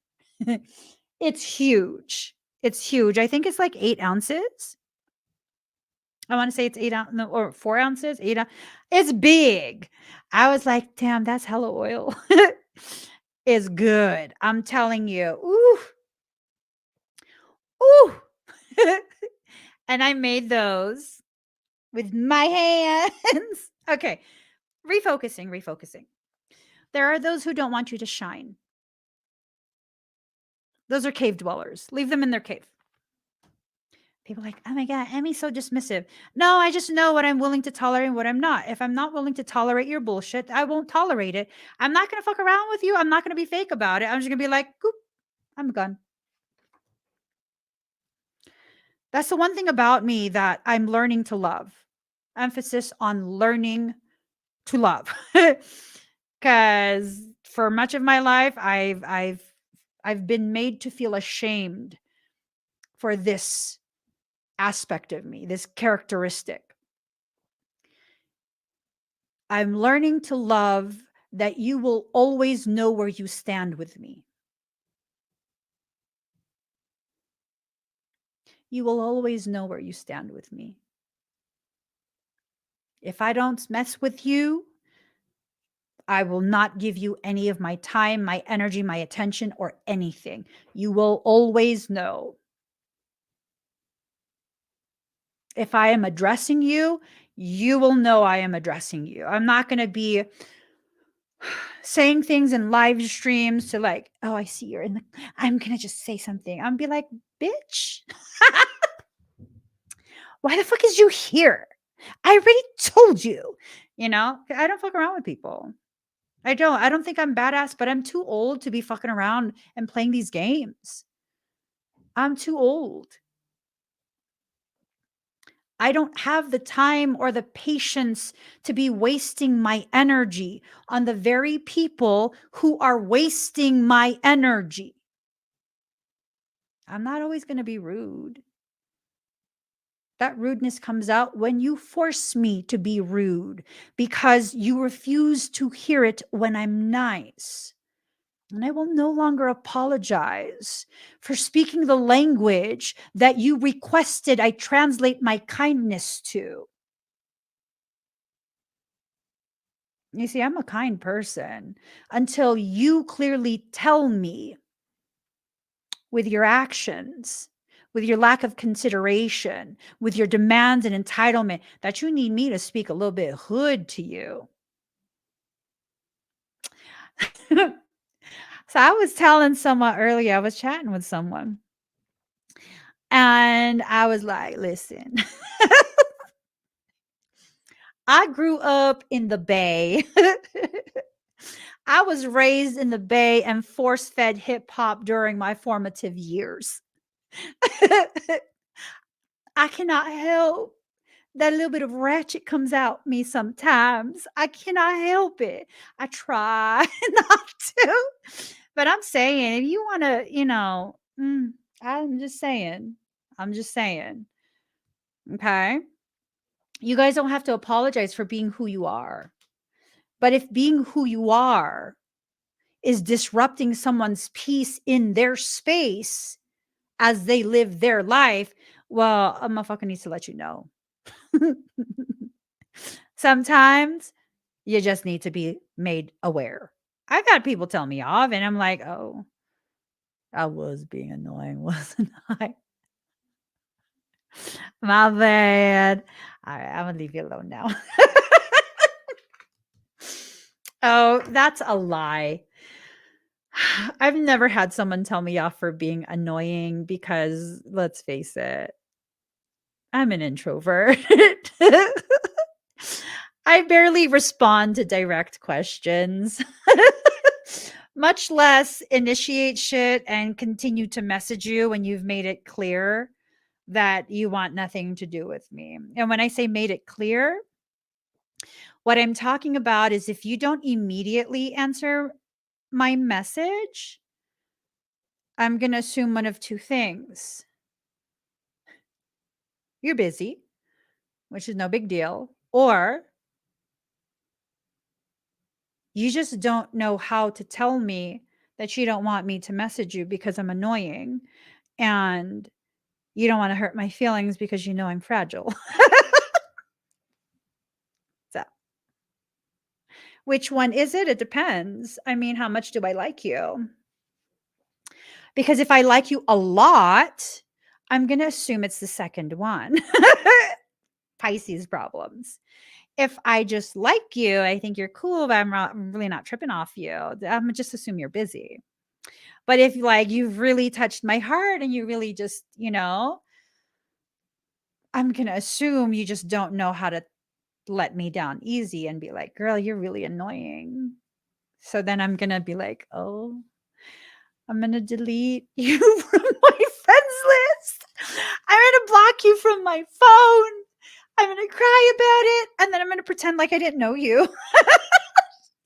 It's huge. It's huge. I think it's like 8 ounces. I want to say it's 8 ounces, no, or 4 ounces. It's big. I was like, damn, that's hella oil. It's good. I'm telling you. Ooh, ooh. And I made those with my hands. Okay. Refocusing. There are those who don't want you to shine. Those are cave dwellers. Leave them in their cave. People are like, oh my God, Emmy's so dismissive. No, I just know what I'm willing to tolerate and what I'm not. If I'm not willing to tolerate your bullshit, I won't tolerate it. I'm not going to fuck around with you. I'm not going to be fake about it. I'm just going to be like, goop, I'm gone. That's the one thing about me that I'm learning to love. Emphasis on learning to love. Because for much of my life, I've been made to feel ashamed for this aspect of me, this characteristic. I'm learning to love that you will always know where you stand with me. You will always know where you stand with me. If I don't mess with you, I will not give you any of my time, my energy, my attention, or anything. You will always know. If I am addressing you, you will know I am addressing you. I'm not going to be saying things in live streams to like, oh, I see you're in the, I'm going to just say something. I'm be like, bitch, why the fuck is you here? I already told you, I don't fuck around with people. I don't think I'm badass, but I'm too old to be fucking around and playing these games. I'm too old. I don't have the time or the patience to be wasting my energy on the very people who are wasting my energy. I'm not always going to be rude. That rudeness comes out when you force me to be rude because you refuse to hear it when I'm nice. And I will no longer apologize for speaking the language that you requested I translate my kindness to. You see, I'm a kind person until you clearly tell me with your actions, with your lack of consideration, with your demands and entitlement that you need me to speak a little bit hood to you. So I was telling someone earlier, I was chatting with someone, and I was like, listen, I grew up in the Bay. I was raised in the Bay and force fed hip hop during my formative years. I cannot help that a little bit of ratchet comes out me sometimes. I cannot help it. I try not to. But I'm saying, if you want to, I'm just saying. I'm just saying. Okay. You guys don't have to apologize for being who you are. But if being who you are is disrupting someone's peace in their space as they live their life, well, a motherfucker needs to let you know. Sometimes you just need to be made aware. I've had people tell me off, and I'm like, oh, I was being annoying, wasn't I? My bad. All right, I'm gonna leave you alone now. Oh, that's a lie. I've never had someone tell me off for being annoying because let's face it, I'm an introvert. I barely respond to direct questions, much less initiate shit and continue to message you when you've made it clear that you want nothing to do with me. And when I say made it clear, what I'm talking about is if you don't immediately answer my message, I'm going to assume one of two things. You're busy, which is no big deal, or you just don't know how to tell me that you don't want me to message you because I'm annoying and you don't want to hurt my feelings because you know I'm fragile. So, which one is it? It depends. I mean, how much do I like you? Because if I like you a lot, I'm going to assume it's the second one. Pisces problems. If I just like you, I think you're cool, but I'm really not tripping off you. I'm just assume you're busy. But if like you've really touched my heart and you really just, I'm going to assume you just don't know how to let me down easy and be like, girl, you're really annoying. So then I'm going to be like, oh, I'm going to delete you from my friends list. I'm going to block you from my phone. I'm going to cry about it. And then I'm going to pretend like I didn't know you.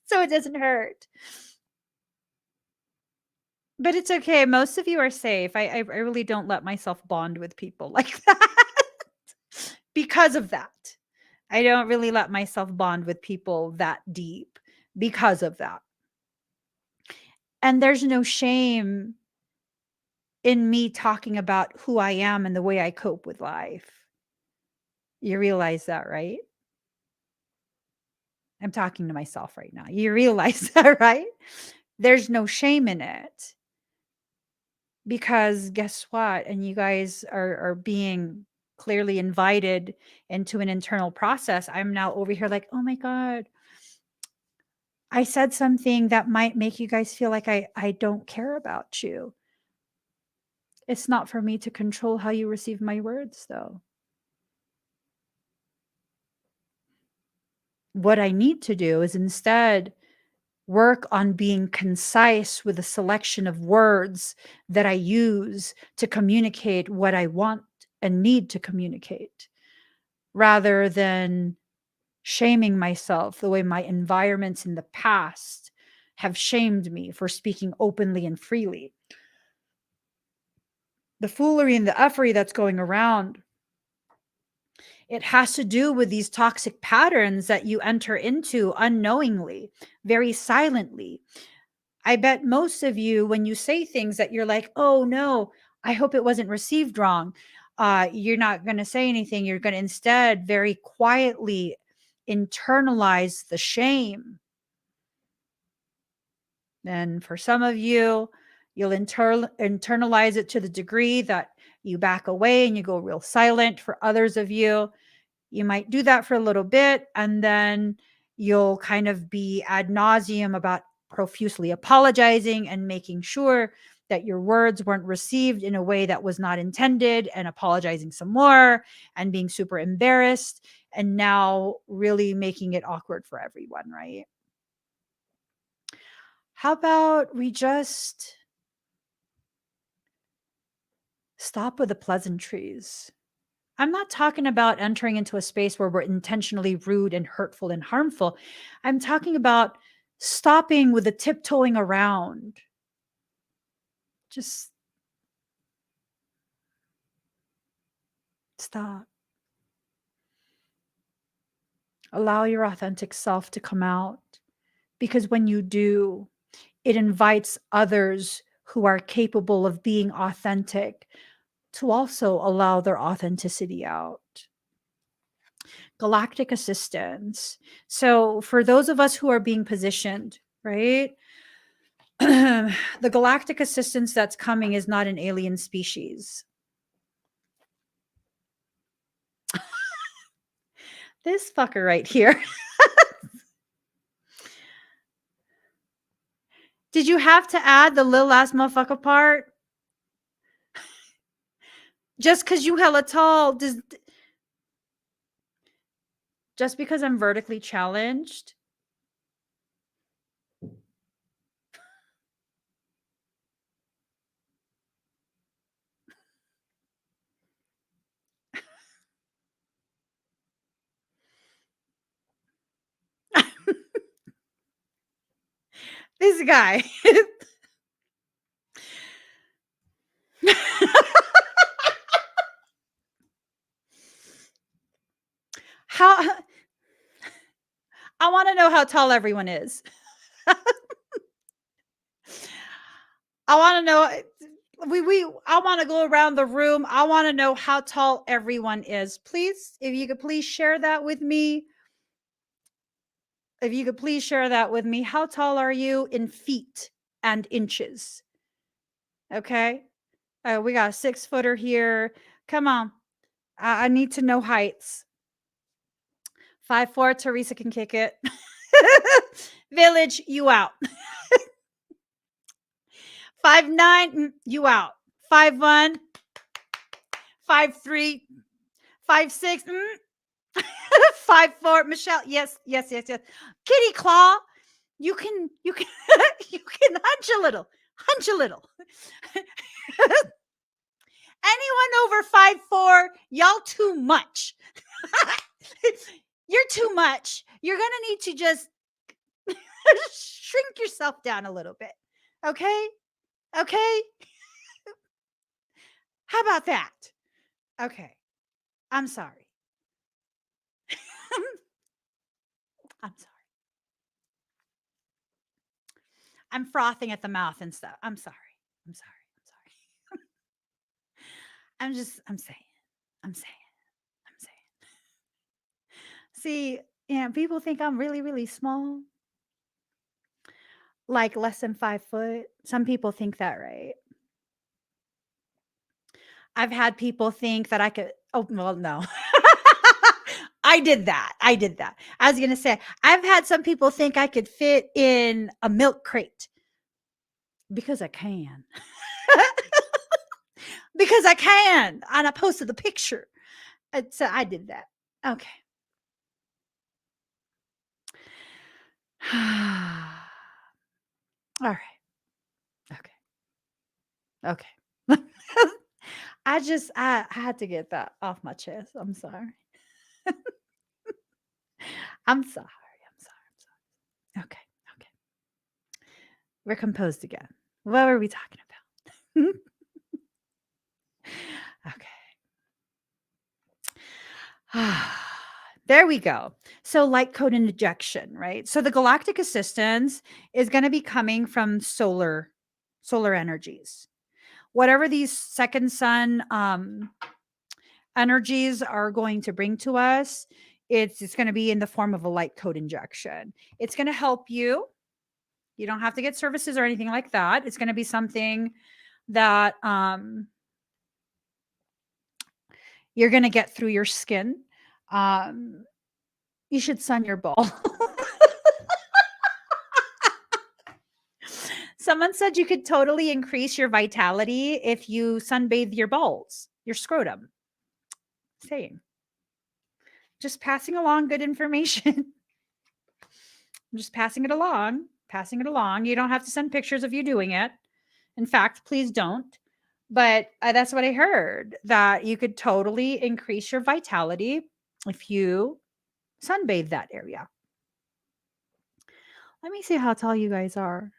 So it doesn't hurt. But it's okay. Most of you are safe. I really don't let myself bond with people like that because of that. I don't really let myself bond with people that deep because of that. And there's no shame in me talking about who I am and the way I cope with life. You realize that, right? I'm talking to myself right now. You realize that, right? There's no shame in it. Because guess what? And you guys are being clearly invited into an internal process. I'm now over here like, oh my God, I said something that might make you guys feel like I don't care about you. It's not for me to control how you receive my words, though. What I need to do is instead work on being concise with a selection of words that I use to communicate what I want and need to communicate. rather than shaming myself the way my environments in the past have shamed me for speaking openly and freely. The foolery and the effery that's going around, it has to do with these toxic patterns that you enter into unknowingly, very silently. I bet most of you, when you say things that you're like, oh no, I hope it wasn't received wrong, you're not going to say anything. You're going to instead very quietly internalize the shame. And for some of you, you'll internalize it to the degree that you back away and you go real silent. For others of you, you might do that for a little bit, and then you'll kind of be ad nauseum about profusely apologizing and making sure that your words weren't received in a way that was not intended, and apologizing some more and being super embarrassed, and now really making it awkward for everyone, right? How about we just stop with the pleasantries? I'm not talking about entering into a space where we're intentionally rude and hurtful and harmful. I'm talking about stopping with the tiptoeing around. Just stop. Allow your authentic self to come out. Because when you do, it invites others who are capable of being authentic to also allow their authenticity out. Galactic assistance. So, for those of us who are being positioned, right? The galactic assistance that's coming is not an alien species. This fucker right here. Did you have to add the little ass motherfucker part? Just because you hella tall, just because I'm vertically challenged? This guy. How I want to know how tall everyone is. I want to know I want to go around the room. I want to know how tall everyone is. Please, if you could please share that with me. If you could please share that with me. How tall are you in feet and inches? Okay. We got a 6-footer here. Come on. I need to know heights. 5'4", Teresa can kick it. Village, you out. 5'9", you out. 5'1", 5'3", 5'6", 5'4", Michelle. Yes. Kitty Claw, you can you can hunch a little. Anyone over 5'4", y'all too much. You're too much. You're gonna need to just shrink yourself down a little bit. Okay? How about that? Okay. I'm sorry. I'm sorry. I'm frothing at the mouth and stuff. I'm sorry. I'm saying. See, people think I'm really, really small. Like less than 5 foot. Some people think that, right? I've had people think that I could. Oh, well, no. I did that. I was going to say, I've had some people think I could fit in a milk crate because I can. Because I can. And I posted the picture. And so I did that. Okay. All right. Okay. I had to get that off my chest. I'm sorry. I'm sorry. I'm sorry. I'm sorry. Okay. Okay. We're composed again. What were we talking about? Okay. There we go. So light code and ejection, right? So the galactic assistance is going to be coming from solar energies. Whatever these second sun energies are going to bring to us, it's going to be in the form of a light code injection. It's going to help you. You don't have to get services or anything like that. It's going to be something that you're going to get through your skin. You should sun your ball. Someone said you could totally increase your vitality if you sunbathe your balls, your scrotum. Saying. Just passing along good information. I'm just passing it along, passing it along. You don't have to send pictures of you doing it. In fact, please don't. But that's what I heard, that you could totally increase your vitality if you sunbathe that area. Let me see how tall you guys are.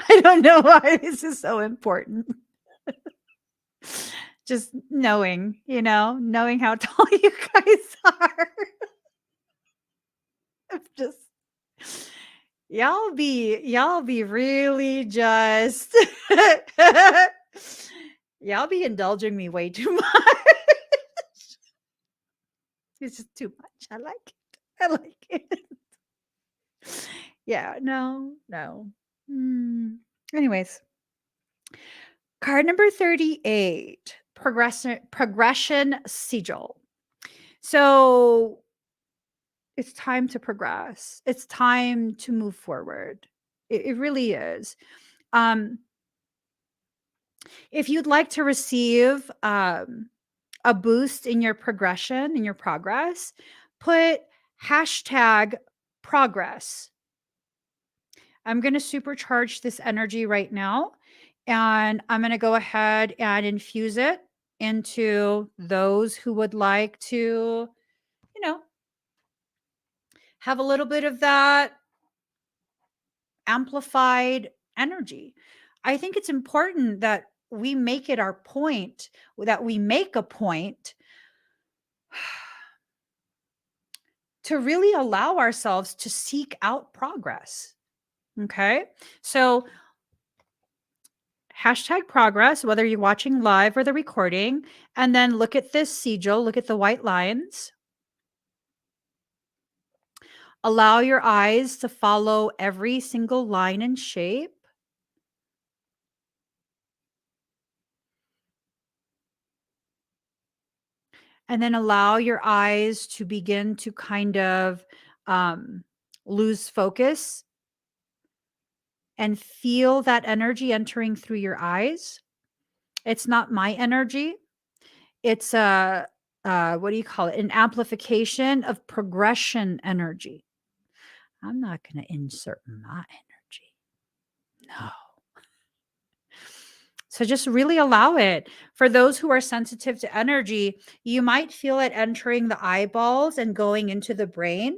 I don't know why this is so important. Just knowing, knowing how tall you guys are. Just y'all be really just y'all be indulging me way too much. It's just too much. I like it. I like it. Yeah, no. Anyways, card number 38, progression sigil. So it's time to progress. It's time to move forward. It really is. If you'd like to receive a boost in your progression, in your progress, put hashtag progress. I'm going to supercharge this energy right now, and I'm going to go ahead and infuse it into those who would like to, have a little bit of that amplified energy. I think it's important that we make it our point, that we make a point to really allow ourselves to seek out progress. Okay. So hashtag progress, whether you're watching live or the recording, and then look at this sigil, look at the white lines. Allow your eyes to follow every single line and shape. And then allow your eyes to begin to kind of lose focus and feel that energy entering through your eyes. It's not my energy. It's what do you call it? An amplification of progression energy. I'm not going to insert my energy. No. So just really allow it. For those who are sensitive to energy, you might feel it entering the eyeballs and going into the brain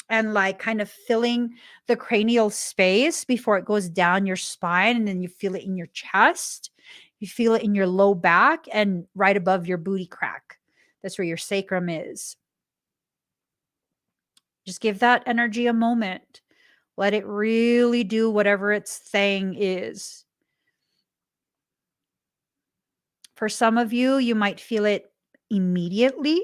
and like kind of filling the cranial space before it goes down your spine. And then you feel it in your chest. You feel it in your low back and right above your booty crack. That's where your sacrum is. Just give that energy a moment. Let it really do whatever its thing is. For some of you, you might feel it immediately.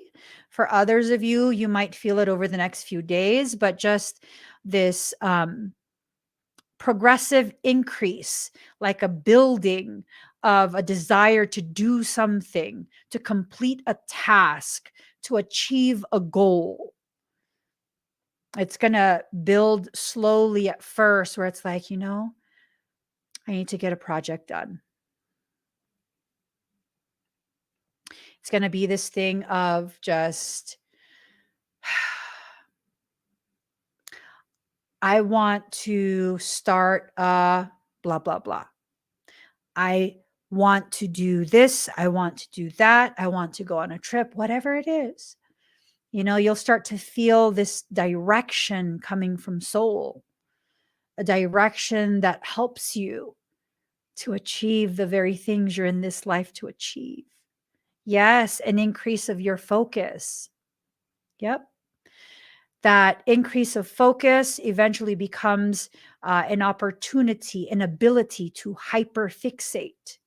For others of you, you might feel it over the next few days, but just this progressive increase, like a building of a desire to do something, to complete a task, to achieve a goal. It's going to build slowly at first, where it's like, I need to get a project done. It's going to be this thing of just, I want to start a blah, blah, blah. I want to do this, I want to do that, I want to go on a trip, whatever it is. You'll start to feel this direction coming from soul, a direction that helps you to achieve the very things you're in this life to achieve. Yes, an increase of your focus. Yep. That increase of focus eventually becomes an opportunity, an ability to hyperfixate.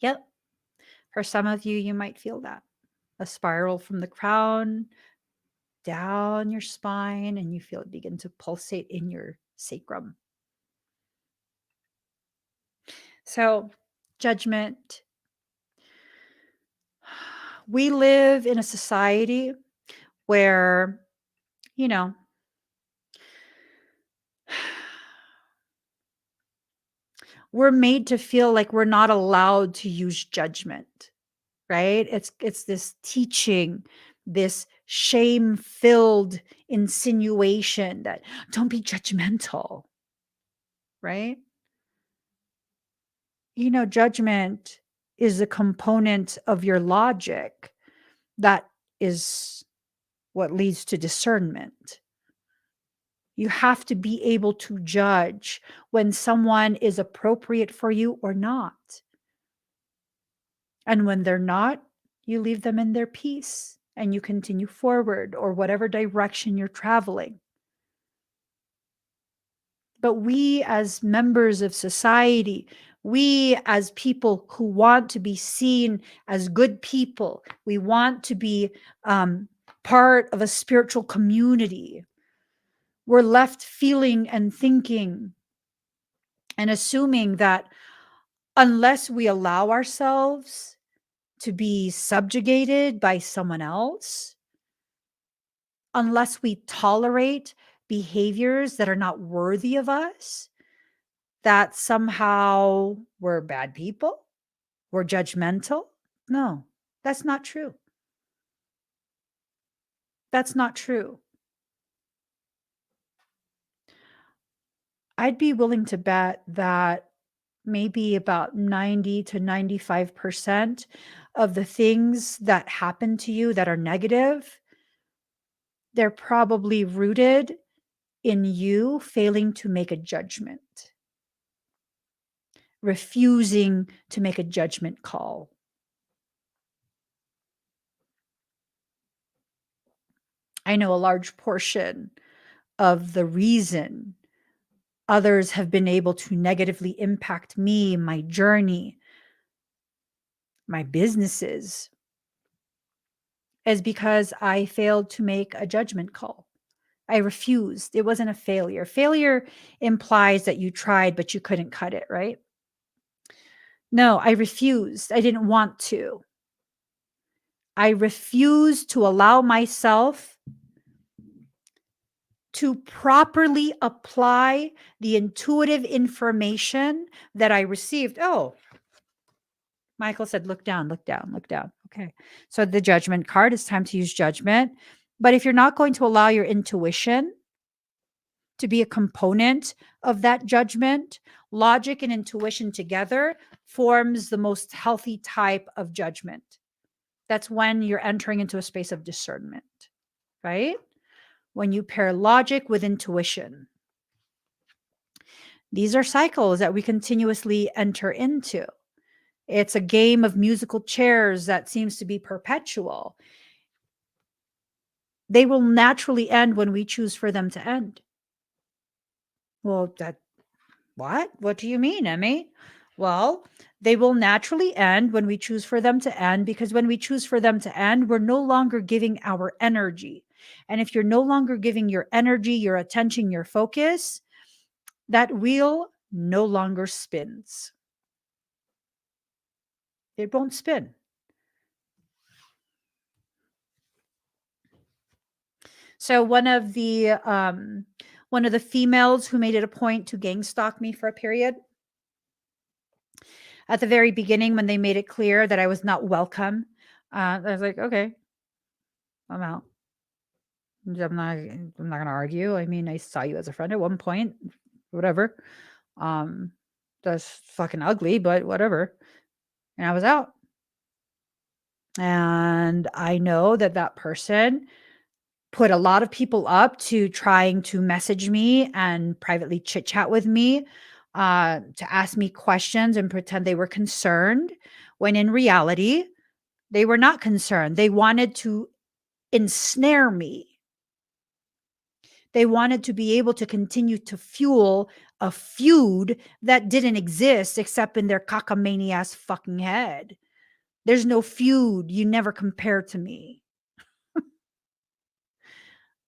Yep. For some of you, you might feel that a spiral from the crown down your spine, and you feel it begin to pulsate in your sacrum. So, judgment. We live in a society where, you know, we're made to feel like we're not allowed to use judgment, right? It's this teaching, this shame-filled insinuation that don't be judgmental, right? Judgment is a component of your logic that is what leads to discernment. You have to be able to judge when someone is appropriate for you or not. And when they're not, you leave them in their peace and you continue forward or whatever direction you're traveling. But we, as members of society, we, as people who want to be seen as good people, we want to be part of a spiritual community. We're left feeling and thinking and assuming that unless we allow ourselves to be subjugated by someone else, unless we tolerate behaviors that are not worthy of us, that somehow we're bad people, we're judgmental. No, that's not true. That's not true. I'd be willing to bet that maybe about 90 to 95% of the things that happen to you that are negative, they're probably rooted in you failing to make a judgment, refusing to make a judgment call. I know a large portion of the reason others have been able to negatively impact me, my journey, my businesses, is because I failed to make a judgment call. I refused. It wasn't a failure. Failure implies that you tried, but you couldn't cut it, right? No, I refused. I didn't want to. I refused to allow myself to properly apply the intuitive information that I received. Oh, Michael said, look down, look down, look down. Okay. So the judgment card, it's time to use judgment. But if you're not going to allow your intuition to be a component of that judgment, logic and intuition together forms the most healthy type of judgment. That's when you're entering into a space of discernment, right? When you pair logic with intuition. These are cycles that we continuously enter into. It's a game of musical chairs that seems to be perpetual. They will naturally end when we choose for them to end. Well, what? What do you mean, Emmy? Well, they will naturally end when we choose for them to end, because when we choose for them to end, we're no longer giving our energy. And if you're no longer giving your energy, your attention, your focus, that wheel no longer spins. It won't spin. So one of the females who made it a point to gang stalk me for a period, at the very beginning when they made it clear that I was not welcome, I was like, okay, I'm out. I'm not going to argue. I mean, I saw you as a friend at one point, whatever. Um, that's fucking ugly, but whatever. And I was out. And I know that that person put a lot of people up to trying to message me and privately chit chat with me, to ask me questions and pretend they were concerned, when in reality, they were not concerned. They wanted to ensnare me. They wanted to be able to continue to fuel a feud that didn't exist except in their cockamamie fucking head. There's no feud. You never compare to me.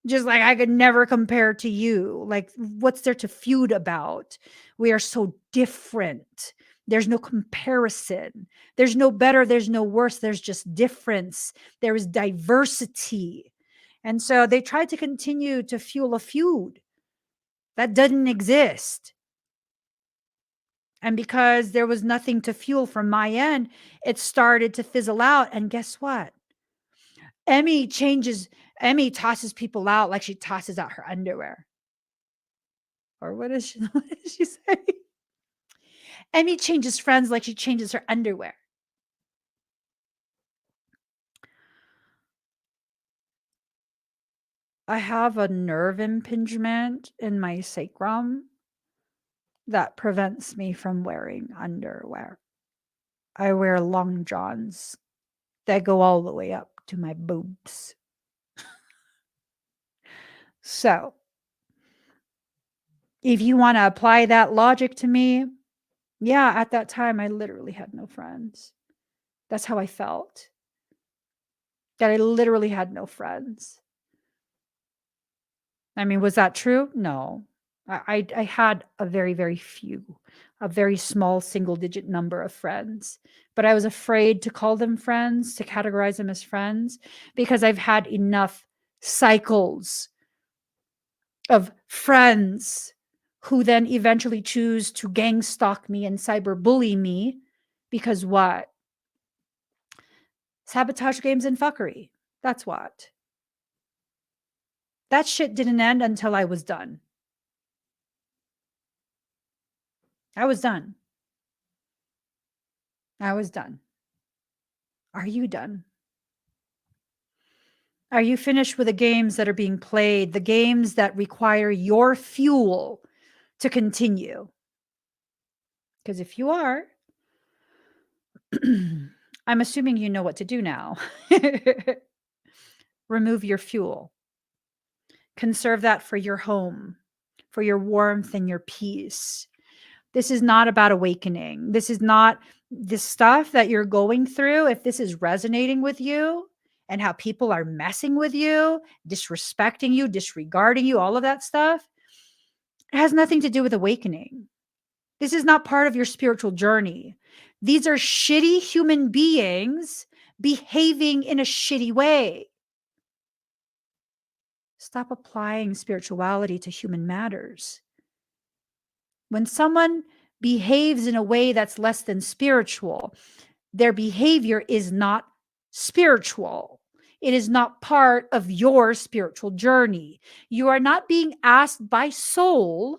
Just like I could never compare to you. Like, what's there to feud about? We are so different. There's no comparison. There's no better. There's no worse. There's just difference. There is diversity. And so they tried to continue to fuel a feud that doesn't exist. And because there was nothing to fuel from my end, it started to fizzle out. And guess what? Emmy tosses people out like she tosses out her underwear. Or what is what does she say? Emmy changes friends like she changes her underwear. I have a nerve impingement in my sacrum that prevents me from wearing underwear. I wear long johns that go all the way up to my boobs. So, if you want to apply that logic to me, yeah, at that time, I literally had no friends. That's how I felt. That I literally had no friends. I mean, was that true? No. I had a very, very few, a very small single digit number of friends, but I was afraid to call them friends, to categorize them as friends, because I've had enough cycles of friends who then eventually choose to gang stalk me and cyberbully me because what? Sabotage games and fuckery. That's what. That shit didn't end until I was done. I was done. I was done. Are you done? Are you finished with the games that are being played, the games that require your fuel to continue? Because if you are, I'm assuming you know what to do now. Remove your fuel. Conserve that for your home, for your warmth and your peace. This is not about awakening. This is not the stuff that you're going through. If this is resonating with you and how people are messing with you, disrespecting you, disregarding you, all of that stuff, it has nothing to do with awakening. This is not part of your spiritual journey. These are shitty human beings behaving in a shitty way. Stop applying spirituality to human matters. When someone behaves in a way that's less than spiritual, their behavior is not spiritual. It is not part of your spiritual journey. You are not being asked by soul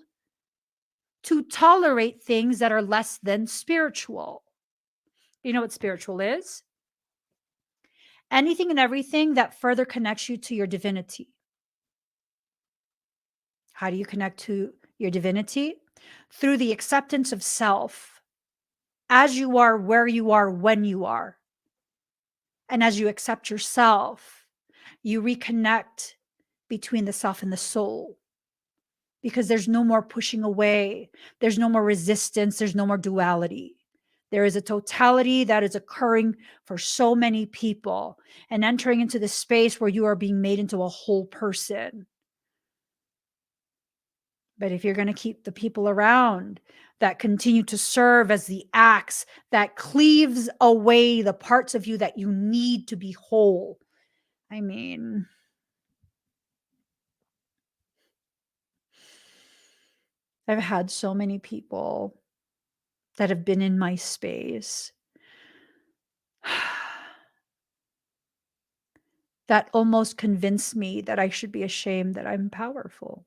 to tolerate things that are less than spiritual. You know what spiritual is? Anything and everything that further connects you to your divinity. How do you connect to your divinity? Through the acceptance of self, as you are, where you are, when you are. And as you accept yourself, you reconnect between the self and the soul, because there's no more pushing away. There's no more resistance. There's no more duality. There is a totality that is occurring for so many people, and entering into the space where you are being made into a whole person. But if you're going to keep the people around that continue to serve as the axe that cleaves away the parts of you that you need to be whole, I mean, I've had so many people that have been in my space that almost convince me that I should be ashamed that I'm powerful.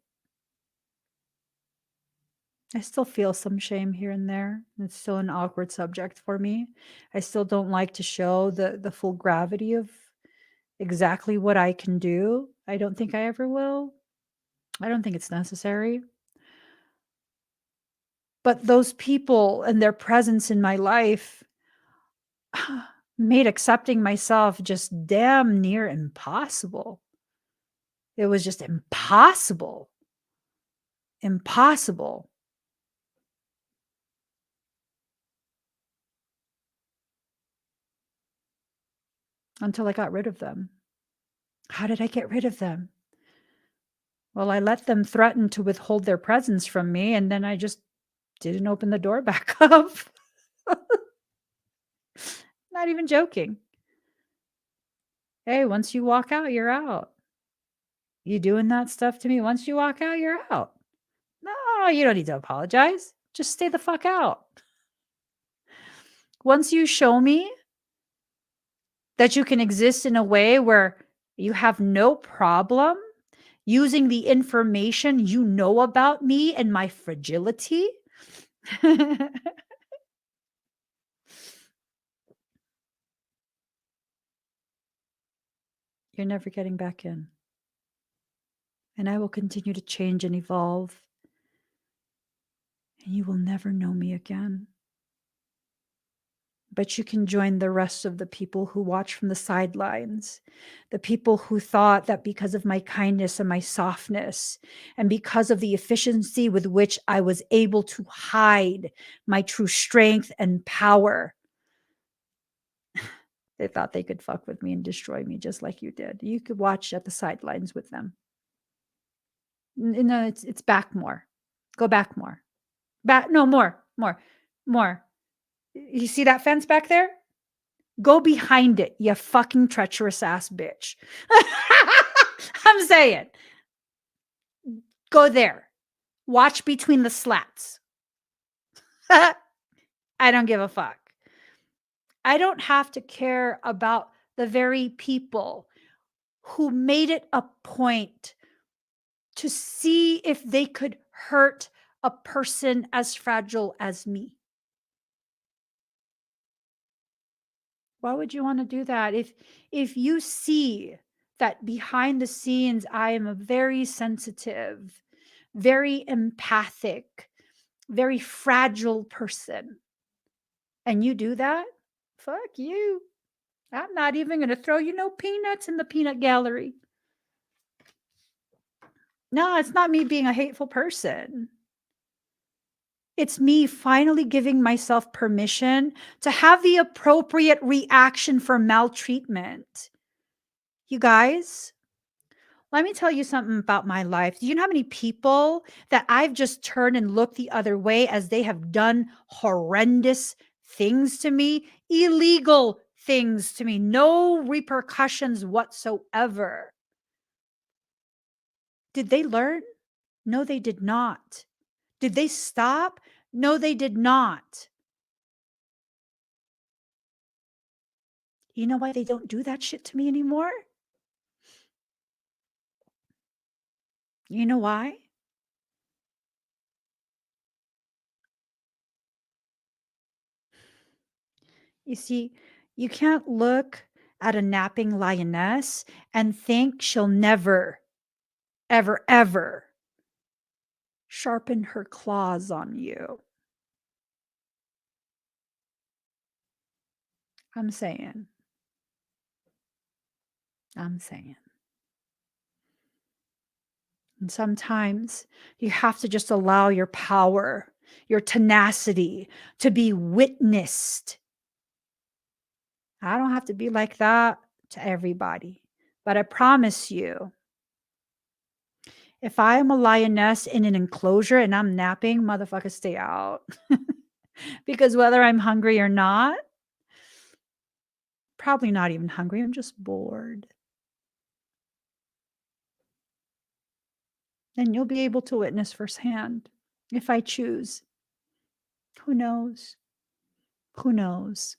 I still feel some shame here and there. It's still an awkward subject for me. I still don't like to show the full gravity of exactly what I can do. I don't think I ever will. I don't think it's necessary. But those people and their presence in my life made accepting myself just damn near impossible. It was just impossible. Impossible. Until I got rid of them. How did I get rid of them? Well, I let them threaten to withhold their presence from me, and then I just didn't open the door back up. Not even joking. Hey, once you walk out, you're out. You doing that stuff to me, once you walk out, you're out. No, you don't need to apologize. Just stay the fuck out. Once you show me that you can exist in a way where you have no problem using the information you know about me and my fragility, you're never getting back in. And I will continue to change and evolve. And you will never know me again. But you can join the rest of the people who watch from the sidelines, the people who thought that because of my kindness and my softness, and because of the efficiency with which I was able to hide my true strength and power, they thought they could fuck with me and destroy me just like you did. You could watch at the sidelines with them. No, it's back more. Go back more. Back, no, more. You see that fence back there? Go behind it, you fucking treacherous ass bitch. I'm saying, go there. Watch between the slats. I don't give a fuck. I don't have to care about the very people who made it a point to see if they could hurt a person as fragile as me. Why would you want to do that? If you see that behind the scenes, I am a very sensitive, very empathic, very fragile person, and you do that, fuck you. I'm not even going to throw you no peanuts in the peanut gallery. No, it's not me being a hateful person. It's me finally giving myself permission to have the appropriate reaction for maltreatment. You guys, let me tell you something about my life. Do you know how many people that I've just turned and looked the other way as they have done horrendous things to me, illegal things to me, no repercussions whatsoever? Did they learn? No, they did not. Did they stop? No, they did not. You know why they don't do that shit to me anymore? You know why? You see, you can't look at a napping lioness and think she'll never, ever, ever sharpen her claws on you. I'm saying. I'm saying. And sometimes you have to just allow your power, your tenacity to be witnessed. I don't have to be like that to everybody, but I promise you, if I am a lioness in an enclosure and I'm napping, motherfucker, stay out. Because whether I'm hungry or not, probably not even hungry, I'm just bored. And you'll be able to witness firsthand if I choose. Who knows? Who knows?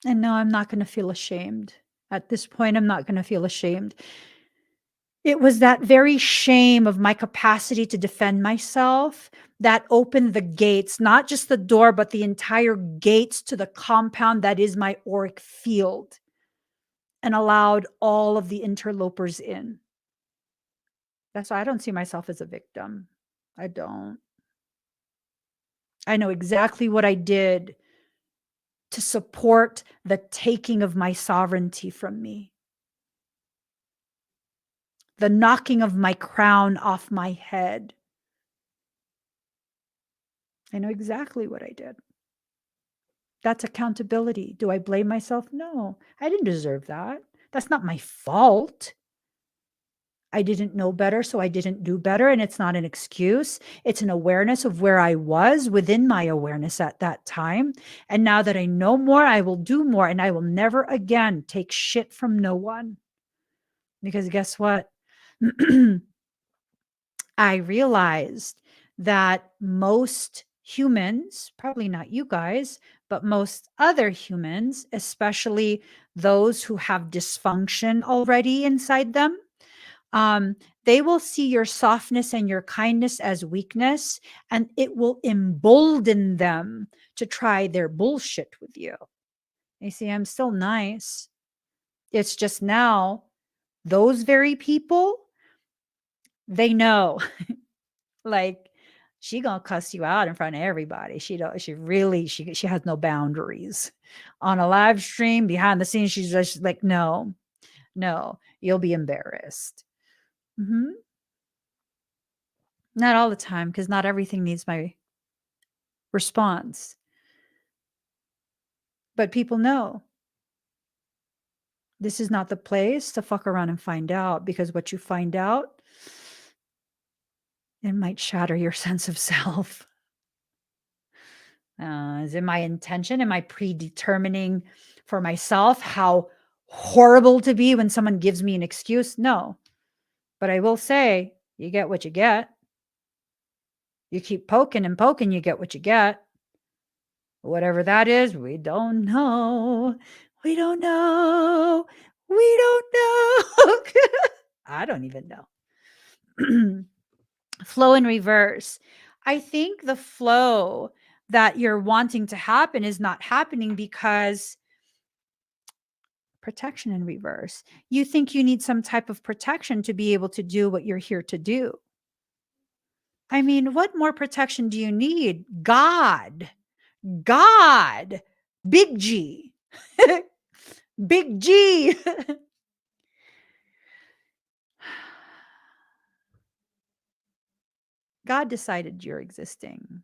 And no, I'm not going to feel ashamed. At this point, I'm not going to feel ashamed. It was that very shame of my capacity to defend myself that opened the gates, not just the door, but the entire gates to the compound that is my auric field, and allowed all of the interlopers in. That's why I don't see myself as a victim. I don't. I know exactly what I did to support the taking of my sovereignty from me, the knocking of my crown off my head. I know exactly what I did. That's accountability. Do I blame myself? No, I didn't deserve that. That's not my fault. I didn't know better, so I didn't do better. And it's not an excuse. It's an awareness of where I was within my awareness at that time. And now that I know more, I will do more. And I will never again take shit from no one. Because guess what? I realized that most humans, probably not you guys, but most other humans, especially those who have dysfunction already inside them, they will see your softness and your kindness as weakness, and it will embolden them to try their bullshit with you. You see, I'm still nice. It's just now those very people, they know like she gonna cuss you out in front of everybody. She don't, she really, she has no boundaries. On a live stream, behind the scenes, she's just like, no, no, you'll be embarrassed. Mhm. Not all the time, because not everything needs my response. But people know this is not the place to fuck around and find out, because what you find out, it might shatter your sense of self. Is it my intention? Am I predetermining for myself how horrible to be when someone gives me an excuse? No. But I will say, you get what you get. You keep poking and poking, you get what you get. Whatever that is, we don't know. We don't know. We don't know. I don't even know. Flow in reverse. I think the flow that you're wanting to happen is not happening because protection in reverse. You think you need some type of protection to be able to do what you're here to do. I mean, what more protection do you need? God. God. Big G. Big G. God decided you're existing.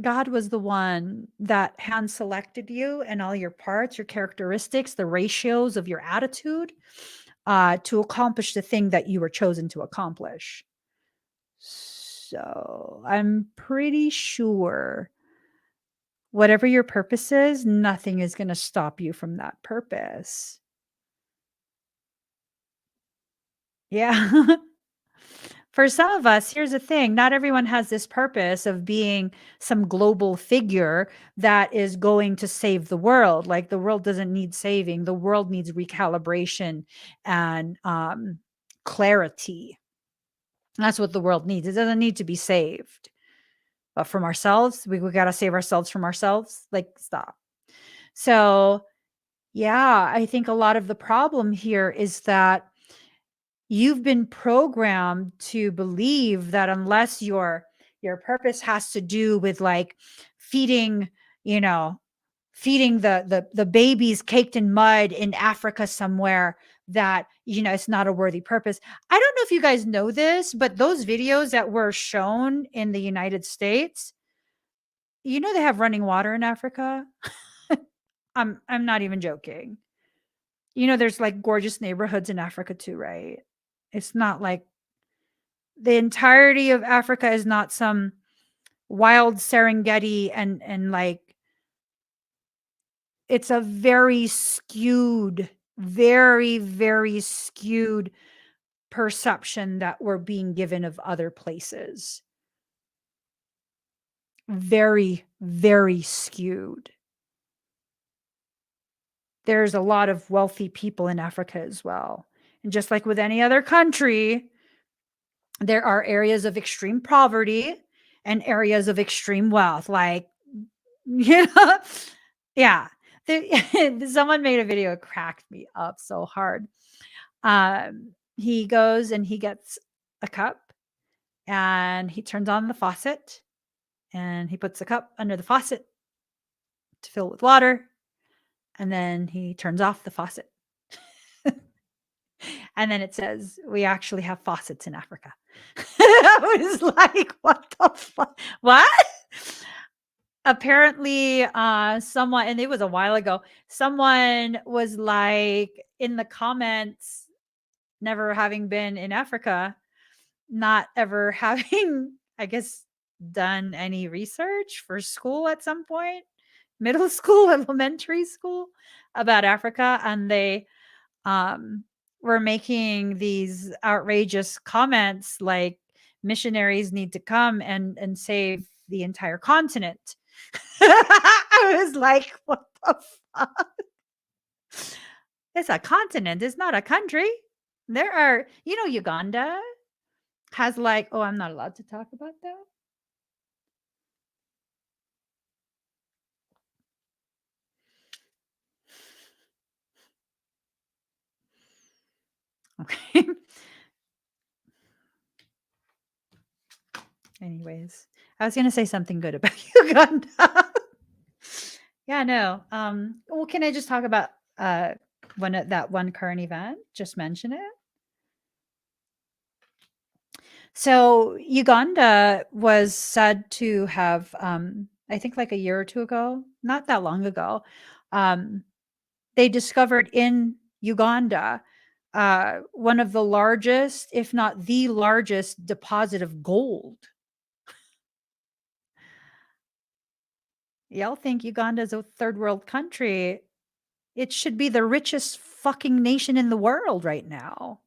God was the one that hand selected you and all your parts, your characteristics, the ratios of your attitude to accomplish the thing that you were chosen to accomplish. So I'm pretty sure whatever your purpose is, nothing is going to stop you from that purpose. Yeah. For some of us, here's the thing, not everyone has this purpose of being some global figure that is going to save the world. Like, the world doesn't need saving. The world needs recalibration and clarity. That's what the world needs. It doesn't need to be saved. But from ourselves, we got to save ourselves from ourselves. Like, stop. So, yeah, I think a lot of the problem here is that you've been programmed to believe that unless your purpose has to do with like feeding, you know, feeding the babies caked in mud in Africa somewhere, that, you know, it's not a worthy purpose. I don't know if you guys know this, but those videos that were shown in the United States, you know, they have running water in Africa. I'm not even joking. You know, there's like gorgeous neighborhoods in Africa too, right? It's not like the entirety of Africa is not some wild Serengeti, and like, it's a very skewed, very skewed perception that we're being given of other places. Very skewed. there's a lot of wealthy people in Africa as well. And just like with any other country, there are areas of extreme poverty and areas of extreme wealth. Like, you know, yeah. Someone made a video, it cracked me up so hard. He goes and he gets a cup and he turns on the faucet and he puts the cup under the faucet to fill with water. And then he turns off the faucet. And then it says, we actually have faucets in Africa. I was like, what the fuck? What? Apparently, someone, and it was a while ago, someone was like in the comments, never having been in Africa, not ever having, I guess, done any research for school at some point, middle school, elementary school, about Africa. And they were making these outrageous comments like missionaries need to come and save the entire continent. I was like, what the fuck? It's a continent, it's not a country. There are, Uganda has like, oh, I'm not allowed to talk about that. Okay. Anyways, I was gonna say something good about Uganda. Yeah, no. Well, can I just talk about that one current event? Just mention it. So Uganda was said to have, I think like a year or two ago, not that long ago, they discovered in Uganda one of the largest, if not the largest, deposit of gold. Y'all think Uganda is a third world country. It should be the richest fucking nation in the world right now.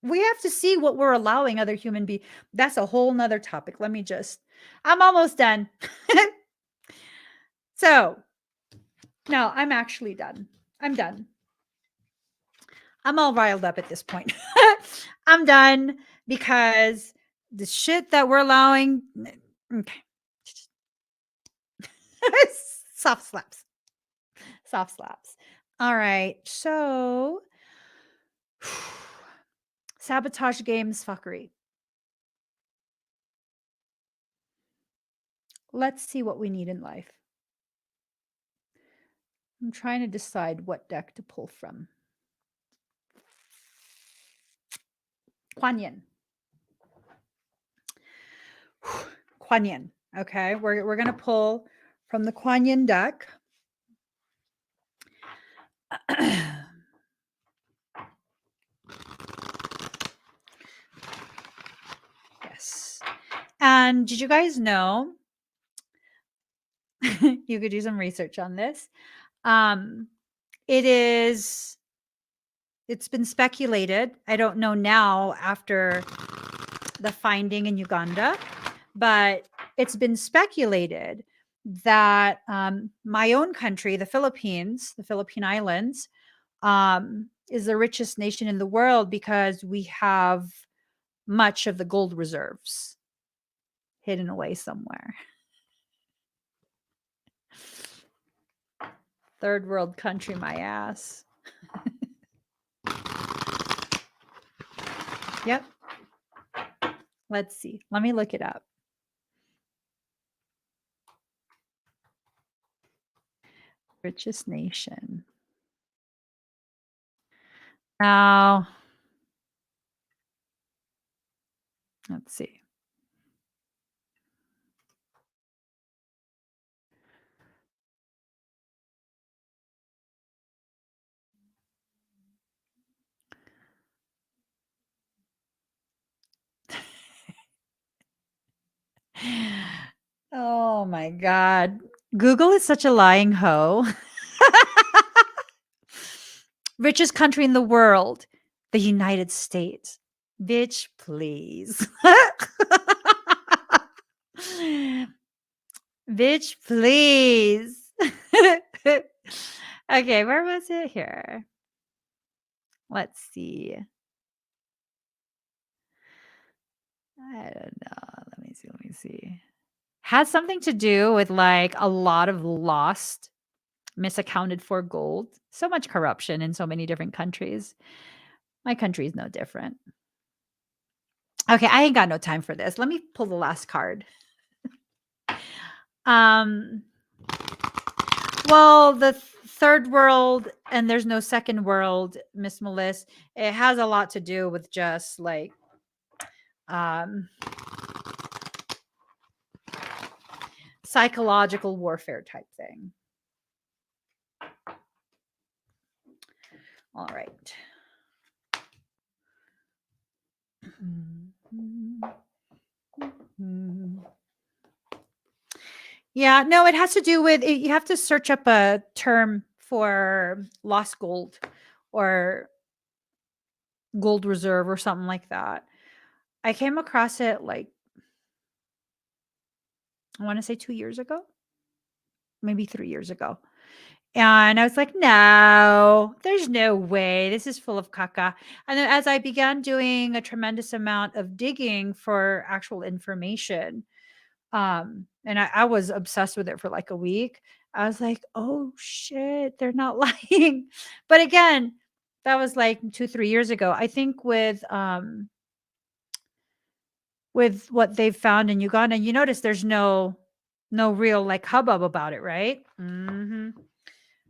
We have to see what we're allowing other human beings. That's a whole nother topic. I'm almost done. So, no, I'm actually done. I'm done. I'm all riled up at this point. I'm done because the shit that we're allowing. Okay. Soft slaps. Soft slaps. All right. So, sabotage games fuckery. Let's see what we need in life. I'm trying to decide what deck to pull from. Kuan Yin. Kuan Yin. Okay, we're gonna pull from the Kuan Yin deck. Yes. And did you guys know you could do some research on this? It's been speculated. I don't know now after the finding in Uganda, but it's been speculated that my own country, the Philippines, the Philippine Islands, is the richest nation in the world because we have much of the gold reserves hidden away somewhere. Third world country, my ass. Yep. Let's see. Let me look it up. Richest nation. Now, let's see. Oh my God. Google is such a lying hoe. Richest country in the world, the United States. Bitch, please. Bitch, please. Okay, where was it here? Let's see. I don't know. Let me see. Has something to do with like a lot of lost, misaccounted for gold. So much corruption in so many different countries. My country is no different. Okay, I ain't got no time for this. Let me pull the last card. Um Well, the third world and there's no second world, Miss Melissa. It has a lot to do with just like um psychological warfare type thing. All right. Yeah, no, it has to do with you have to search up a term for lost gold or gold reserve or something like that. I came across it like I want to say 2 years ago, maybe 3 years ago. And I was like, "No, there's no way. This is full of caca." And then as I began doing a tremendous amount of digging for actual information, and I was obsessed with it for like a week. I was like, "Oh shit, they're not lying." But again, that was like 2, 3 years ago. I think with what they've found in Uganda, you notice there's no real like hubbub about it, right?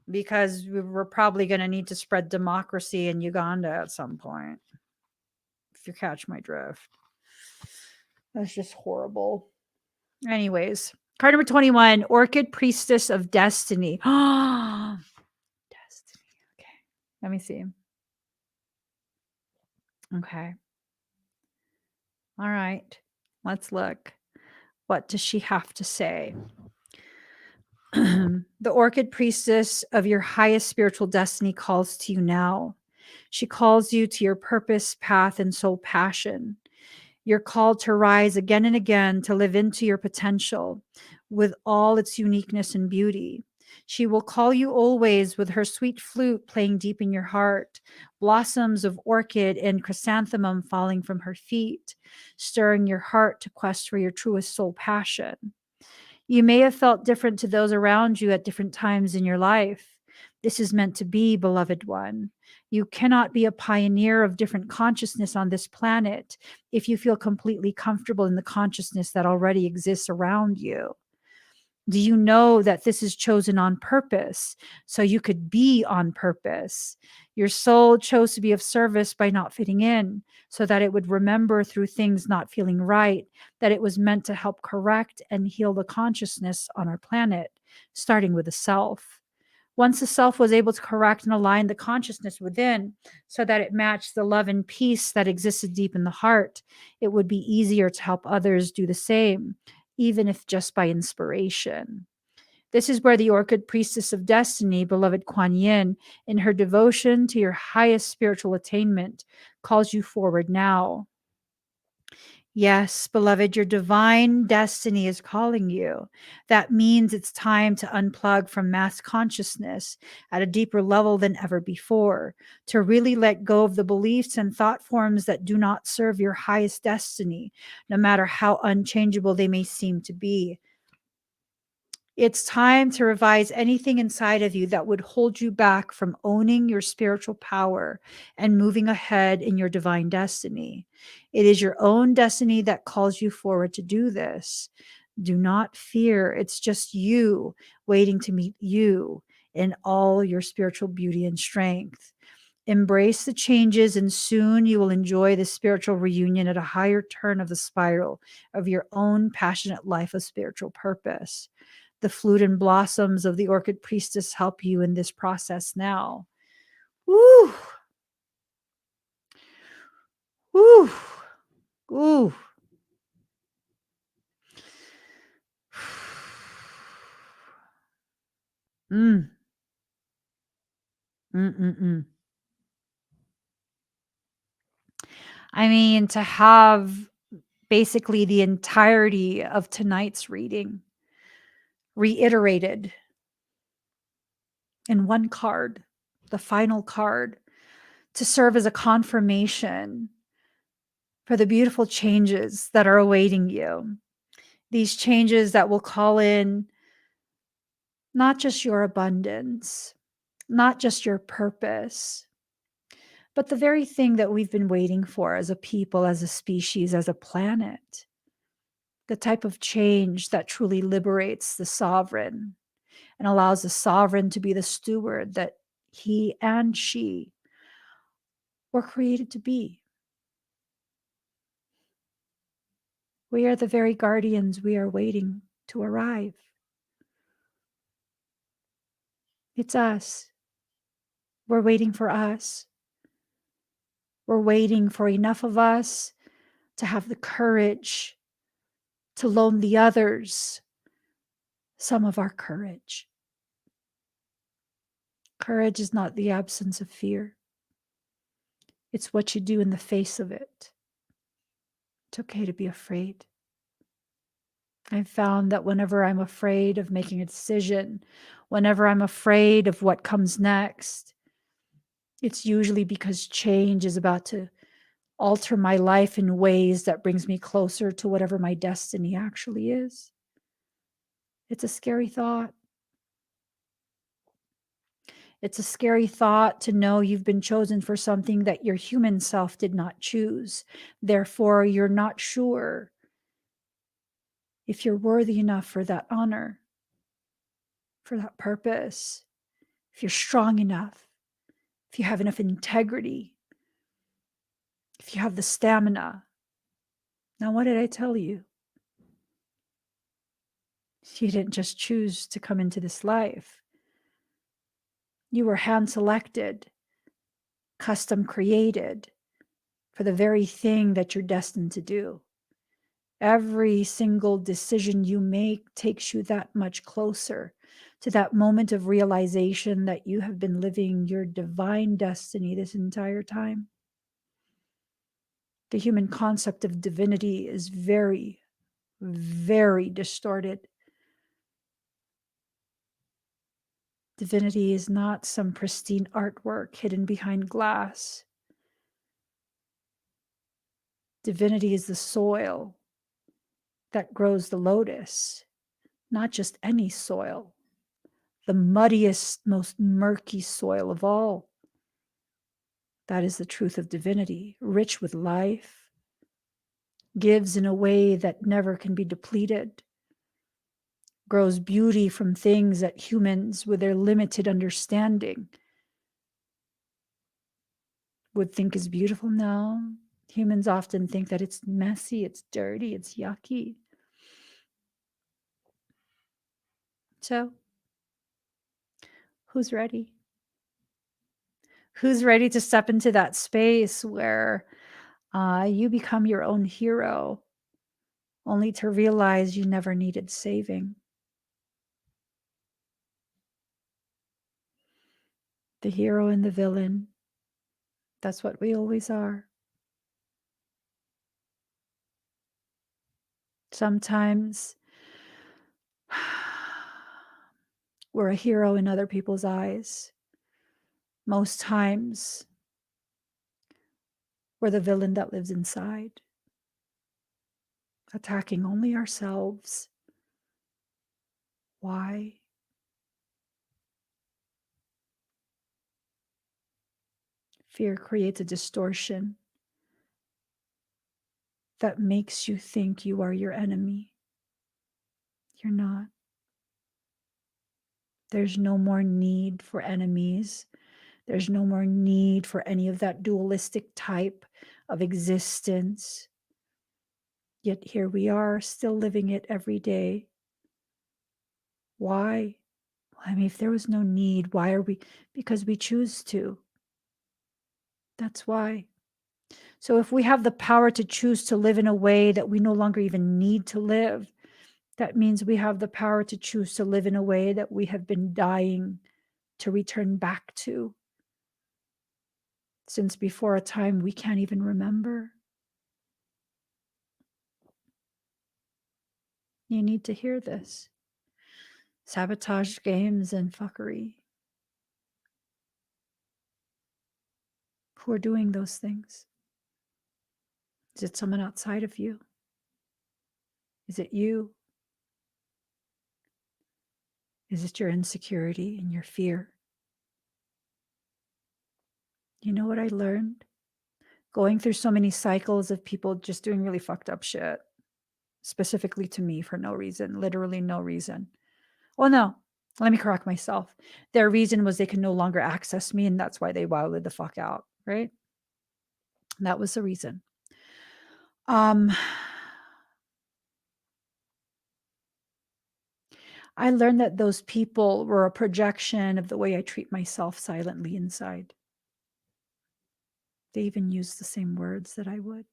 Because we're probably going to need to spread democracy in Uganda at some point. If you catch my drift. That's just horrible. Anyways, card number 21, Orchid Priestess of Destiny. Destiny. Okay. Let me see. Okay. All right. Let's look. What does she have to say? The Orchid Priestess of your highest spiritual destiny calls to you now. She calls you to your purpose, path, and soul passion. You're called to rise again and again to live into your potential with all its uniqueness and beauty. She will call you always with her sweet flute playing deep in your heart, blossoms of orchid and chrysanthemum falling from her feet, stirring your heart to quest for your truest soul passion. You may have felt different to those around you at different times in your life. This is meant to be, beloved one. You cannot be a pioneer of different consciousness on this planet if you feel completely comfortable in the consciousness that already exists around you. Do you know that this is chosen on purpose so you could be on purpose? Your soul chose to be of service by not fitting in so that it would remember through things not feeling right, that it was meant to help correct and heal the consciousness on our planet, starting with the self. Once the self was able to correct and align the consciousness within so that it matched the love and peace that existed deep in the heart, it would be easier to help others do the same, even if just by inspiration. This is where the Orchid Priestess of Destiny, beloved Kuan Yin, in her devotion to your highest spiritual attainment, calls you forward now. Yes, beloved, your divine destiny is calling you. That means it's time to unplug from mass consciousness at a deeper level than ever before, to really let go of the beliefs and thought forms that do not serve your highest destiny, no matter how unchangeable they may seem to be. It's time to revise anything inside of you that would hold you back from owning your spiritual power and moving ahead in your divine destiny. It is your own destiny that calls you forward to do this. Do not fear. It's just you waiting to meet you in all your spiritual beauty and strength. Embrace the changes, and soon you will enjoy the spiritual reunion at a higher turn of the spiral of your own passionate life of spiritual purpose. The flute and blossoms of the Orchid Priestess help you in this process now. Woo! Woo! Ooh. Mm. Mm-mm-mm. I mean, to have basically the entirety of tonight's reading reiterated in one card, the final card, to serve as a confirmation for the beautiful changes that are awaiting you. These changes that will call in not just your abundance, not just your purpose, but the very thing that we've been waiting for as a people, as a species, as a planet. The type of change that truly liberates the sovereign and allows the sovereign to be the steward that he and she were created to be. We are the very guardians we are waiting to arrive. It's us. We're waiting for us. We're waiting for enough of us to have the courage to loan the others some of our courage. Courage is not the absence of fear. It's what you do in the face of it. It's okay to be afraid. I've found that whenever I'm afraid of making a decision, whenever I'm afraid of what comes next, it's usually because change is about to alter my life in ways that brings me closer to whatever my destiny actually is. It's a scary thought. It's a scary thought to know you've been chosen for something that your human self did not choose. Therefore, you're not sure if you're worthy enough for that honor, for that purpose, if you're strong enough, if you have enough integrity, if you have the stamina. Now, what did I tell you? You didn't just choose to come into this life. You were hand selected, custom created for the very thing that you're destined to do. Every single decision you make takes you that much closer to that moment of realization that you have been living your divine destiny this entire time. The human concept of divinity is very, very distorted. Divinity is not some pristine artwork hidden behind glass. Divinity is the soil that grows the lotus, not just any soil, the muddiest, most murky soil of all. That is the truth of divinity, rich with life, gives in a way that never can be depleted, grows beauty from things that humans, with their limited understanding, would think is beautiful. No, humans often think that it's messy, it's dirty, it's yucky. So, who's ready? Who's ready to step into that space where you become your own hero, only to realize you never needed saving? The hero and the villain, that's what we always are. Sometimes we're a hero in other people's eyes. Most times, we're the villain that lives inside, attacking only ourselves. Why? Fear creates a distortion that makes you think you are your enemy. You're not. There's no more need for enemies. There's no more need for any of that dualistic type of existence. Yet here we are, still living it every day. Why? I mean, if there was no need, why are we? Because we choose to. That's why. So if we have the power to choose to live in a way that we no longer even need to live, that means we have the power to choose to live in a way that we have been dying to return back to since before a time we can't even remember. You need to hear this. Sabotage games and fuckery. Who are doing those things? Is it someone outside of you? Is it you? Is it your insecurity and your fear? You know what I learned? Going through so many cycles of people just doing really fucked up shit, specifically to me for no reason, literally no reason. Well, no, let me correct myself. Their reason was they could no longer access me, and that's why they wilded the fuck out, right? That was the reason. I learned that those people were a projection of the way I treat myself silently inside. They even used the same words that I would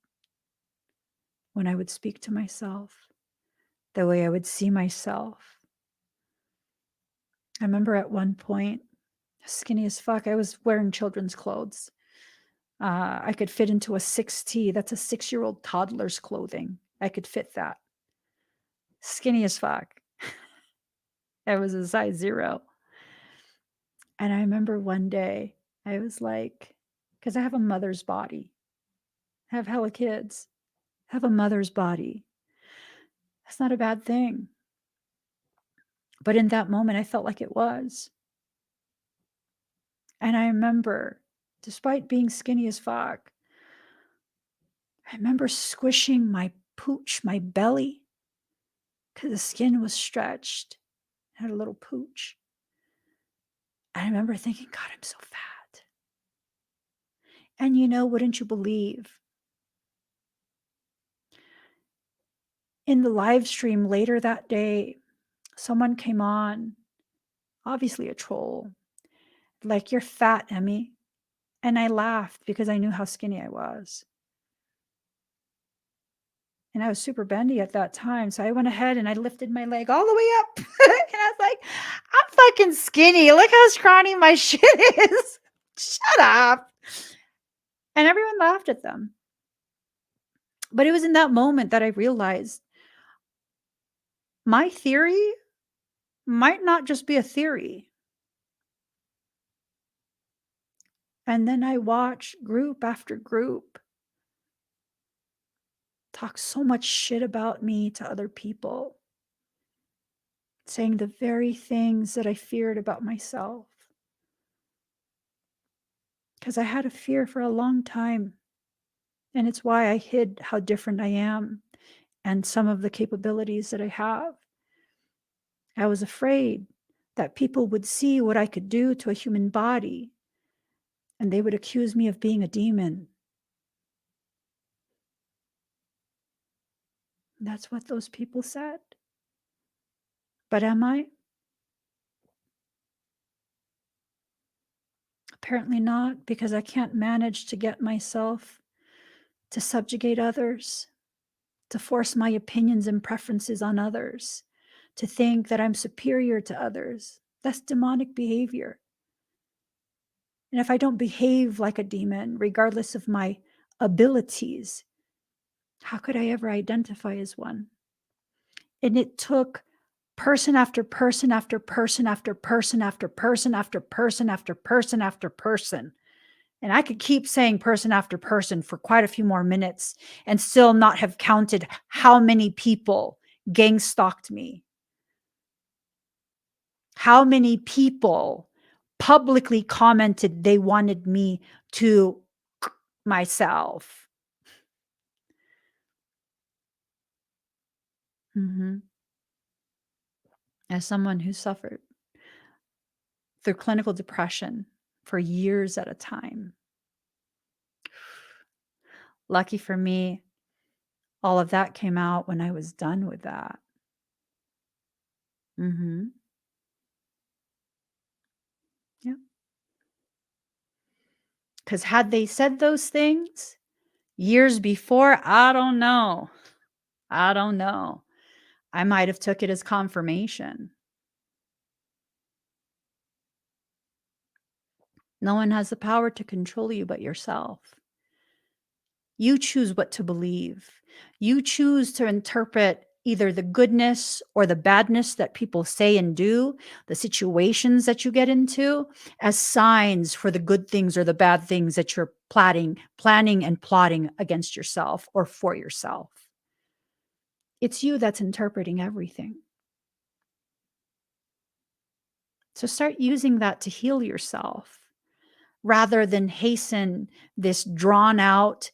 when I would speak to myself, the way I would see myself. I remember at one point, skinny as fuck, I was wearing children's clothes. I could fit into a 6T. That's a 6-year-old toddler's clothing. I could fit that. Skinny as fuck. I was a size 0. And I remember one day I was like, because I have a mother's body. I have hella kids. I have a mother's body. That's not a bad thing. But in that moment, I felt like it was. And I remember, despite being skinny as fuck, I remember squishing my pooch, my belly, because the skin was stretched. I had a little pooch. I remember thinking, God, I'm so fat. And wouldn't you believe? In the live stream later that day, someone came on, obviously a troll, like, you're fat, Emmy. And I laughed because I knew how skinny I was. And I was super bendy at that time. So I went ahead and I lifted my leg all the way up. And I was like, I'm fucking skinny. Look how scrawny my shit is. Shut up. And everyone laughed at them. But it was in that moment that I realized my theory might not just be a theory. And then I watched group after group talk so much shit about me to other people, saying the very things that I feared about myself. Because I had a fear for a long time. And it's why I hid how different I am and some of the capabilities that I have. I was afraid that people would see what I could do to a human body and they would accuse me of being a demon. That's what those people said. But am I? Apparently not, because I can't manage to get myself to subjugate others, to force my opinions and preferences on others, to think that I'm superior to others. That's demonic behavior. And if I don't behave like a demon, regardless of my abilities, how could I ever identify as one? And it took person after person after person after person after person after person after person after person. And I could keep saying person after person for quite a few more minutes and still not have counted how many people gang stalked me. How many people publicly commented they wanted me to myself. As someone who suffered through clinical depression for years at a time, lucky for me, all of that came out when I was done with that. Yeah. Because had they said those things years before, I don't know. I might have took it as confirmation. No one has the power to control you but yourself. You choose what to believe. You choose to interpret either the goodness or the badness that people say and do, the situations that you get into, as signs for the good things or the bad things that you're planning and plotting against yourself or for yourself. It's you that's interpreting everything. So start using that to heal yourself rather than hasten this drawn out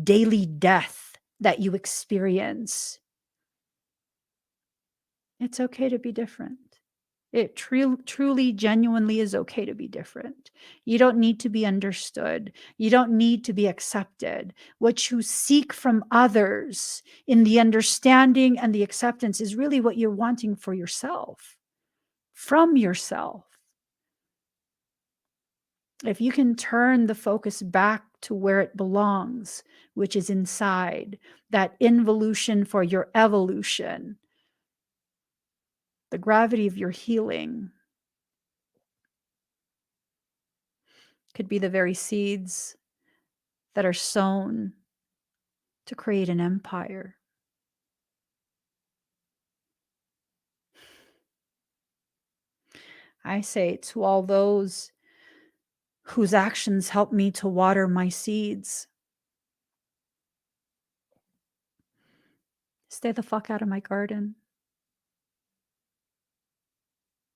daily death that you experience. It's okay to be different. It truly, genuinely is okay to be different. You don't need to be understood. You don't need to be accepted. What you seek from others in the understanding and the acceptance is really what you're wanting for yourself, from yourself. If you can turn the focus back to where it belongs, which is inside, that involution for your evolution, the gravity of your healing could be the very seeds that are sown to create an empire. I say to all those whose actions help me to water my seeds, stay the fuck out of my garden.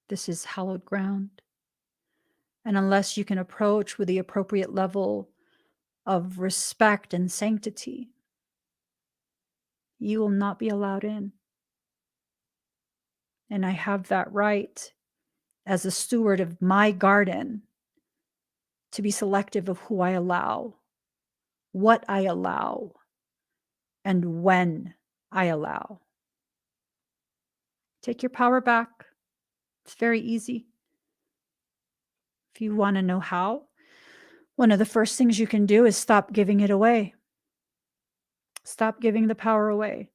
This is hallowed ground. And unless you can approach with the appropriate level of respect and sanctity, you will not be allowed in. And I have that right as a steward of my garden to be selective of who I allow, what I allow, and when I allow. Take your power back. It's very easy. If you want to know how, one of the first things you can do is stop giving it away. Stop giving the power away.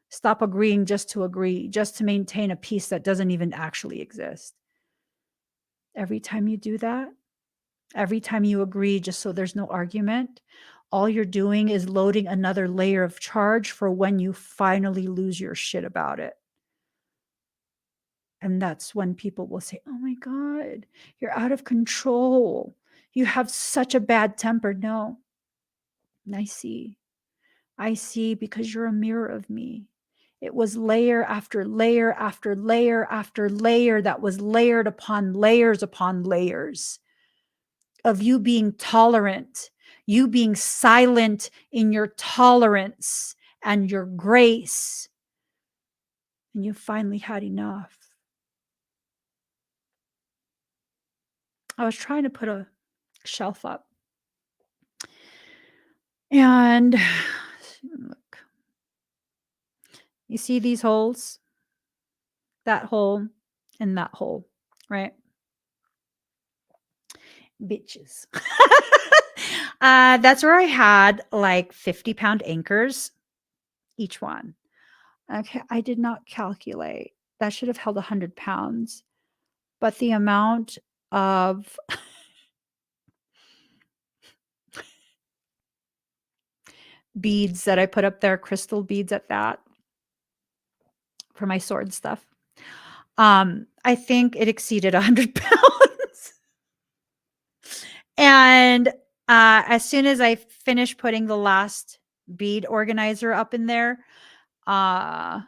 Stop agreeing just to agree, just to maintain a peace that doesn't even actually exist. Every time you do that, every time you agree just so there's no argument, all you're doing is loading another layer of charge for when you finally lose your shit about it. And that's when people will say, oh my God, you're out of control. You have such a bad temper. No, I see. I see because you're a mirror of me. It was layer after layer after layer after layer that was layered upon layers of you being tolerant, you being silent in your tolerance and your grace. And you finally had enough. I was trying to put a shelf up. And look, you see these holes? That hole and that hole, right? Bitches. That's where I had like 50-pound anchors, each one. Okay, I did not calculate. That should have held 100 pounds. But the amount of beads that I put up there, crystal beads at that, for my sword stuff, I think it exceeded 100 pounds. And as soon as I finished putting the last bead organizer up in there, I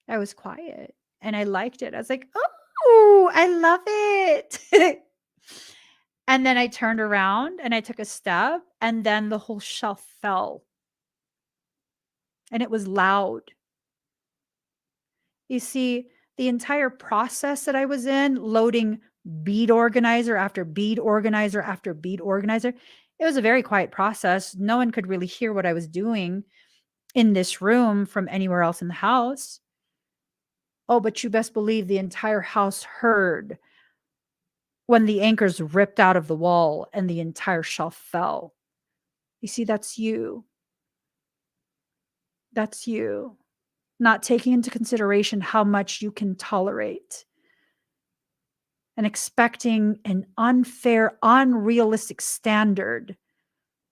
was quiet and I liked it. I was like, oh, I love it. And then I turned around and I took a step, and then the whole shelf fell. And it was loud. You see, the entire process that I was in, loading bead organizer after bead organizer after bead organizer, it was a very quiet process. No one could really hear what I was doing in this room from anywhere else in the house. Oh, but you best believe the entire house heard when the anchors ripped out of the wall and the entire shelf fell. You see, that's you. That's you. Not taking into consideration how much you can tolerate and expecting an unfair, unrealistic standard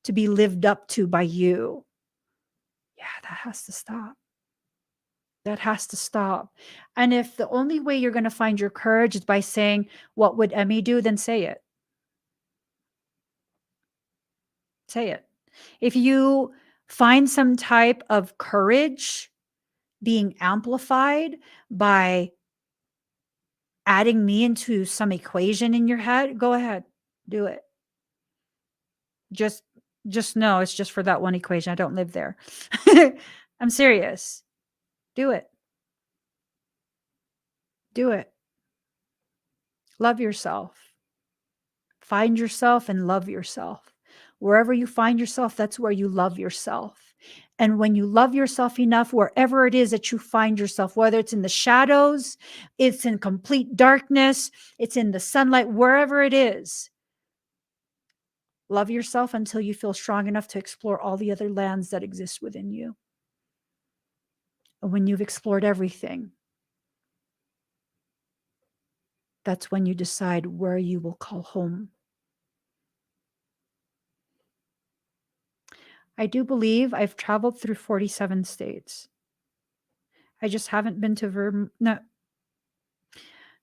to be lived up to by you. Yeah, that has to stop. That has to stop. And if the only way you're going to find your courage is by saying, what would Emmy do? Then say it. Say it. If you find some type of courage being amplified by adding me into some equation in your head, go ahead, do it. Just know it's just for that one equation. I don't live there. I'm serious. Do it. Do it. Love yourself. Find yourself and love yourself. Wherever you find yourself, that's where you love yourself. And when you love yourself enough, wherever it is that you find yourself, whether it's in the shadows, it's in complete darkness, it's in the sunlight, wherever it is, love yourself until you feel strong enough to explore all the other lands that exist within you. And when you've explored everything, that's when you decide where you will call home. I do believe I've traveled through 47 states. I just haven't been to no.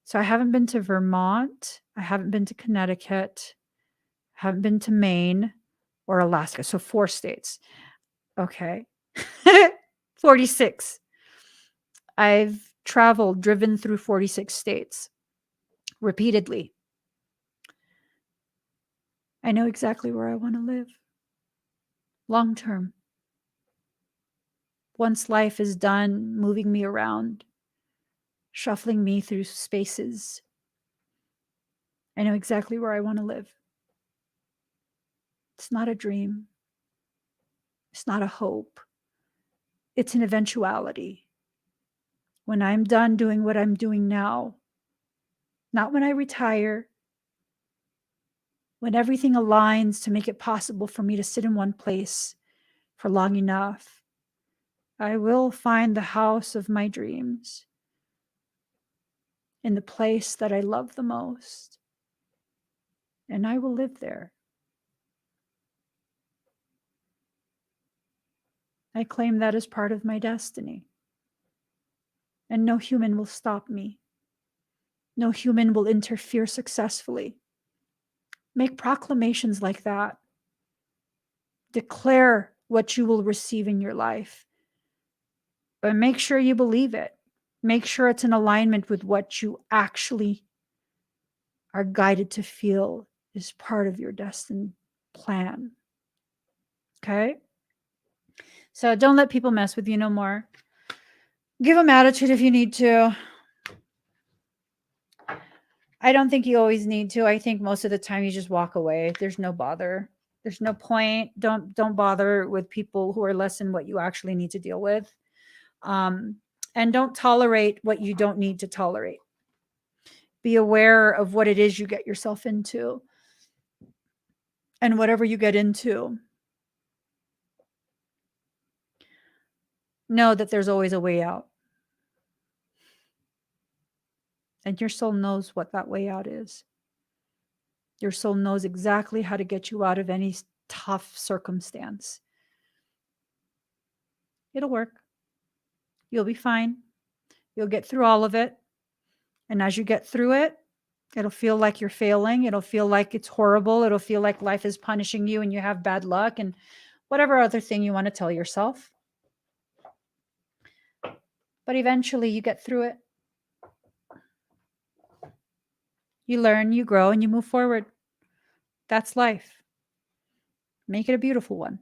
So I haven't been to Vermont. I haven't been to Connecticut. I haven't been to Maine or Alaska. So 4 states. Okay. 46. I've driven through 46 states repeatedly. I know exactly where I want to live. Long term. Once life is done moving me around, shuffling me through spaces, I know exactly where I want to live. It's not a dream. It's not a hope. It's an eventuality. When I'm done doing what I'm doing now, not when I retire, when everything aligns to make it possible for me to sit in one place for long enough, I will find the house of my dreams in the place that I love the most, and I will live there. I claim that as part of my destiny, and no human will stop me. No human will interfere successfully. Make proclamations like that. Declare what you will receive in your life. But make sure you believe it. Make sure it's in alignment with what you actually are guided to feel is part of your destined plan. Okay? So don't let people mess with you no more. Give them attitude if you need to. I don't think you always need to. I think most of the time you just walk away. There's no bother. There's no point. Don't bother with people who are less than what you actually need to deal with. And don't tolerate what you don't need to tolerate. Be aware of what it is you get yourself into. And whatever you get into, know that there's always a way out. And your soul knows what that way out is. Your soul knows exactly how to get you out of any tough circumstance. It'll work. You'll be fine. You'll get through all of it. And as you get through it, it'll feel like you're failing. It'll feel like it's horrible. It'll feel like life is punishing you and you have bad luck and whatever other thing you want to tell yourself. But eventually you get through it. You learn, you grow, and you move forward. That's life. Make it a beautiful one.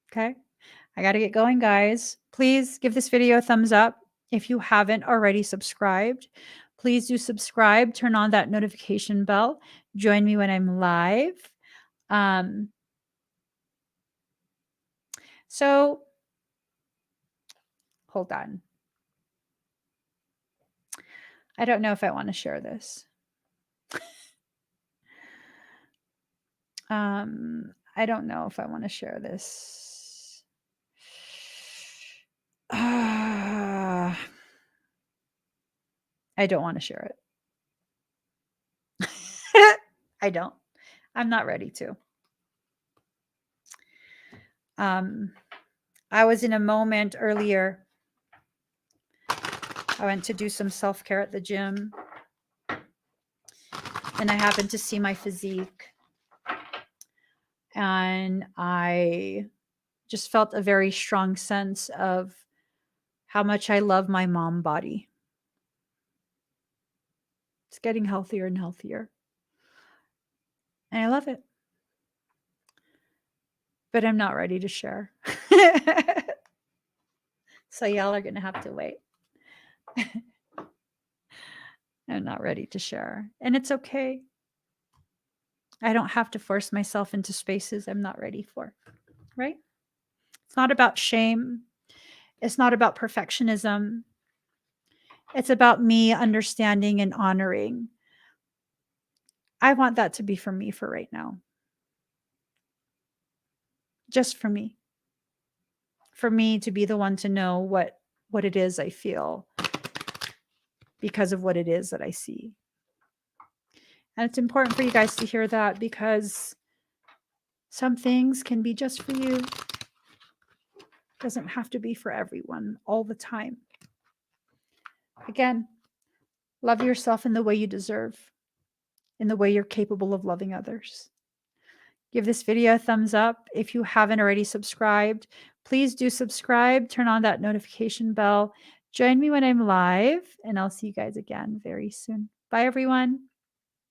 Okay? I got to get going, guys. Please give this video a thumbs up. If you haven't already subscribed, please do subscribe. Turn on that notification bell. Join me when I'm live. So, hold on. I don't know if I want to share this. I don't know if I want to share this. I don't want to share it. I don't. I'm not ready to. I was in a moment earlier I went to do some self-care at the gym, and I happened to see my physique, and I just felt a very strong sense of how much I love my mom body. It's getting healthier and healthier, and I love it. But I'm not ready to share. So y'all are going to have to wait. I'm not ready to share. And it's okay. I don't have to force myself into spaces I'm not ready for, right? It's not about shame. It's not about perfectionism. It's about me understanding and honoring. I want that to be for me for right now. Just for me. For me to be the one to know what it is I feel because of what it is that I see. And it's important for you guys to hear that, because some things can be just for you. It doesn't have to be for everyone all the time. Again, love yourself in the way you deserve, in the way you're capable of loving others. Give this video a thumbs up. If you haven't already subscribed, please do subscribe. Turn on that notification bell. Join me when I'm live, and I'll see you guys again very soon. Bye, everyone.